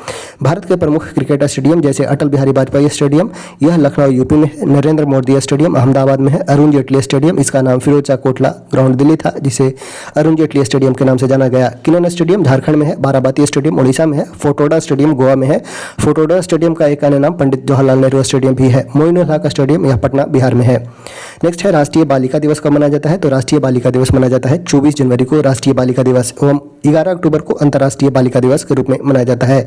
भारत के प्रमुख क्रिकेट स्टेडियम जैसे अटल बिहारी वाजपेयी स्टेडियम, यह लखनऊ यूपी में है। नरेंद्र मोदी स्टेडियम अहमदाबाद में है। अरुण जेटली स्टेडियम, इसका नाम फिरोज शाह कोटला ग्राउंड दिल्ली था, जिसे अरुण जेटली स्टेडियम के नाम से जाना गया। किनन स्टेडियम झारखंड में है। बाराबाती स्टेडियम उड़ीसा में है। फोटोडा स्टेडियम गोवा में है। फोटोडा स्टेडियम का एक अन्य नाम पंडित जवाहरलाल नेहरू स्टेडियम भी है। मोइनुल हक स्टेडियम यह पटना बिहार में है। नेक्स्ट है राष्ट्रीय बालिका दिवस कब मनाया जाता है, तो राष्ट्रीय बालिका दिवस मनाया जाता है 24 जनवरी को राष्ट्रीय बालिका दिवस एवं 11 अक्टूबर को अंतर्राष्ट्रीय बालिका दिवस के रूप में मनाया जाता है।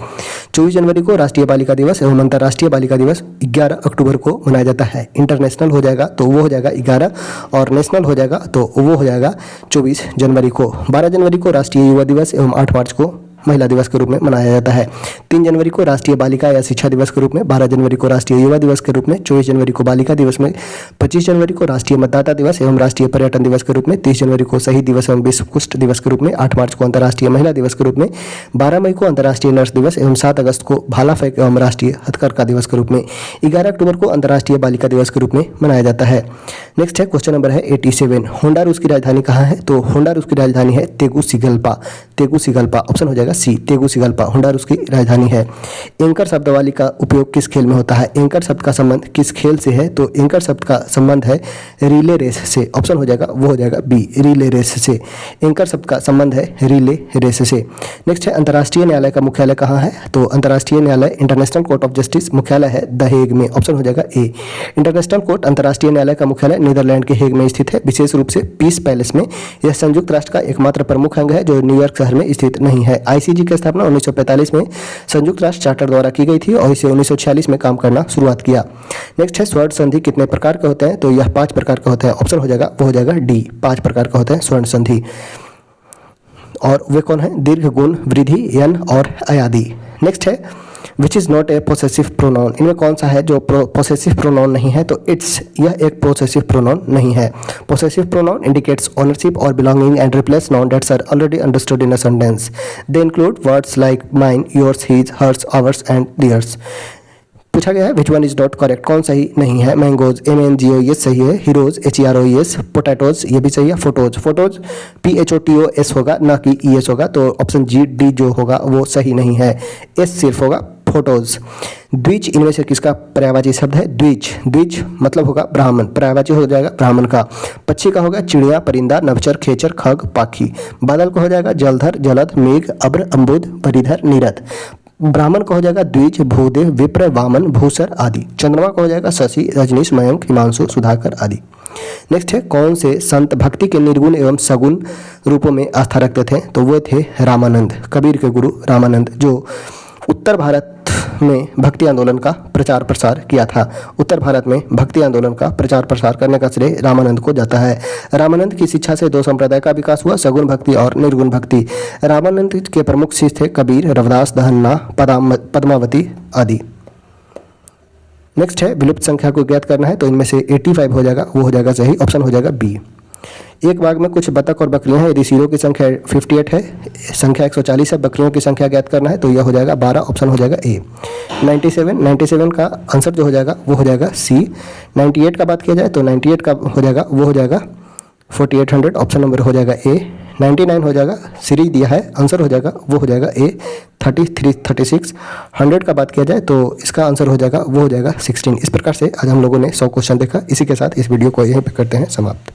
24 जनवरी को राष्ट्रीय बालिका दिवस एवं अंतर्राष्ट्रीय बालिका दिवस 11 अक्टूबर को मनाया जाता है। इंटरनेशनल हो जाएगा तो वो हो जाएगा 11 और नेशनल हो जाएगा तो वो हो जाएगा 24 जनवरी को। 12 जनवरी को राष्ट्रीय युवा दिवस एवं 8 मार्च को महिला दिवस के रूप में मनाया जाता है। 3 जनवरी को राष्ट्रीय बालिका या शिक्षा दिवस के रूप में, 12 जनवरी को राष्ट्रीय युवा दिवस के रूप में, 24 जनवरी को बालिका दिवस में, 25 जनवरी को राष्ट्रीय मतदाता दिवस एवं राष्ट्रीय पर्यटन दिवस के रूप में, 30 जनवरी को शहीद दिवस एवं विश्व कुष्ठ दिवस के रूप में, 8 मार्च को अंतर्राष्ट्रीय महिला दिवस के रूप में, 12 मई को अंतर्राष्ट्रीय नर्स दिवस एवं 7 अगस्त को भाला फेंक एवं राष्ट्रीय हथकरघा दिवस के रूप में, 11 अक्टूबर को अंतर्राष्ट्रीय बालिका दिवस के रूप में मनाया जाता है। नेक्स्ट है क्वेश्चन नंबर है 87। होंडा रूस की राजधानी कहाँ है, तो होंडा रूस की राजधानी है तेगुसिगल्पा। तेगुसिगल्पा ऑप्शन हो जाएगा सी, तेगुसिगल्पा होंडा रूस की राजधानी है। एंकर शब्दावली का उपयोग किस खेल में होता है, एंकर शब्द का संबंध किस खेल से है, तो एंकर शब्द का संबंध है रिले रेस से। ऑप्शन हो जाएगा वो हो जाएगा बी, रिले रेस से। एंकर शब्द का संबंध है रिले रेस से। नेक्स्ट है अंतर्राष्ट्रीय न्यायालय का मुख्यालय कहाँ है, तो अंतर्राष्ट्रीय न्यायालय इंटरनेशनल कोर्ट ऑफ जस्टिस मुख्यालय है द हेग में। ऑप्शन हो जाएगा ए। इंटरनेशनल कोर्ट अंतर्राष्ट्रीय न्यायालय का मुख्यालय नीदरलैंड के हेग में स्थित है, विशेष रूप से पीस पैलेस में। यह संयुक्त राष्ट्र का एकमात्र प्रमुख अंग है जो न्यूयॉर्क शहर में स्थित नहीं है। आईसीजे की स्थापना 1945 में संयुक्त राष्ट्र चार्टर द्वारा की गई थी और इसे 1946 में काम करना शुरुआत किया। नेक्स्ट है स्वर्ण संधि कितने प्रकार के होते हैं, तो यह 5 प्रकार का होता है। ऑप्शन हो जाएगा वो हो जाएगा डी, 5 प्रकार का होता है स्वर्ण संधि। और वे कौन है, दीर्घ, गुण, वृद्धि, यन और अयादि। नेक्स्ट है which is not a possessive pronoun, इनमें कौन सा है जो पोसेसिव प्रोनाउन नहीं है, तो इट्स, यह एक पोसेसिव प्रोनाउन नहीं है। पोसेसिव प्रोनाउन इंडिकेट्स ओनरशिप और belonging and replace noun that's are already understood in a sentence. They include words like mine, yours, his, hers, ours and theirs. पूछा गया है which one is not correct, कौन सही नहीं है। मैंगोज, MNGOES सही है। Heroes, HEROES। पोटैटोज ये भी सही है। फोटोज, फोटोज PHOTOS होगा ना कि ES होगा, तो ऑप्शन जी, डी जो होगा वो सही नहीं है, S सिर्फ होगा फोटोज। द्विज इनमें से किसका पर्यायवाची शब्द है, द्विज, द्विज मतलब होगा ब्राह्मण, पर्यायवाची हो जाएगा ब्राह्मण का। पक्षी का होगा चिड़िया, परिंदा, नभचर, खेचर, खग, पाखी। बादल को हो जाएगा जलधर, जलद, मेघ, अब्र, अम्बुद, परिधर, नीरद। ब्राह्मण का हो जाएगा द्विज, भूदेव, विप्र, वामन, भूसर आदि। चंद्रमा का हो जाएगा शशि, रजनीश, मयंक, हिमांशु, सुधाकर आदि। नेक्स्ट है कौन से संत भक्ति के निर्गुण एवं सगुण रूपों में आस्था रखते थे, तो वो थे रामानंद, कबीर के गुरु रामानंद, जो उत्तर भारत में भक्ति आंदोलन का प्रचार प्रसार किया था। उत्तर भारत में भक्ति आंदोलन का प्रचार प्रसार करने का श्रेय रामानंद को जाता है। रामानंद की शिक्षा से 2 संप्रदाय का विकास हुआ, सगुण भक्ति और निर्गुण भक्ति। रामानंद के प्रमुख शिष्य थे कबीर, रविदास, दहन्ना, पद्मावती आदि। नेक्स्ट है विलुप्त संख्या को ज्ञात करना है, तो इनमें से 85 हो जाएगा, वो हो जाएगा सही, ऑप्शन हो जाएगा बी। एक बाग में कुछ बतख और बकरियां हैं, यदि सीरों की संख्या 58 है, संख्या 140 है, बकरियों की संख्या ज्ञात करना है, तो यह हो जाएगा 12, ऑप्शन हो जाएगा ए। 97 का आंसर जो हो जाएगा वो हो जाएगा सी। 98 का बात किया जाए तो 98 का हो जाएगा वो हो जाएगा 4800, ऑप्शन नंबर हो जाएगा ए। 99 हो जाएगा, सीरीज दिया है, आंसर हो जाएगा वो हो जाएगा ए। 33, 36, 100 का बात किया जाए तो इसका आंसर हो जाएगा वो हो जाएगा 16। इस प्रकार से आज हम लोगों ने 100 क्वेश्चन देखा। इसी के साथ इस वीडियो को यहीं पे करते हैं समाप्त।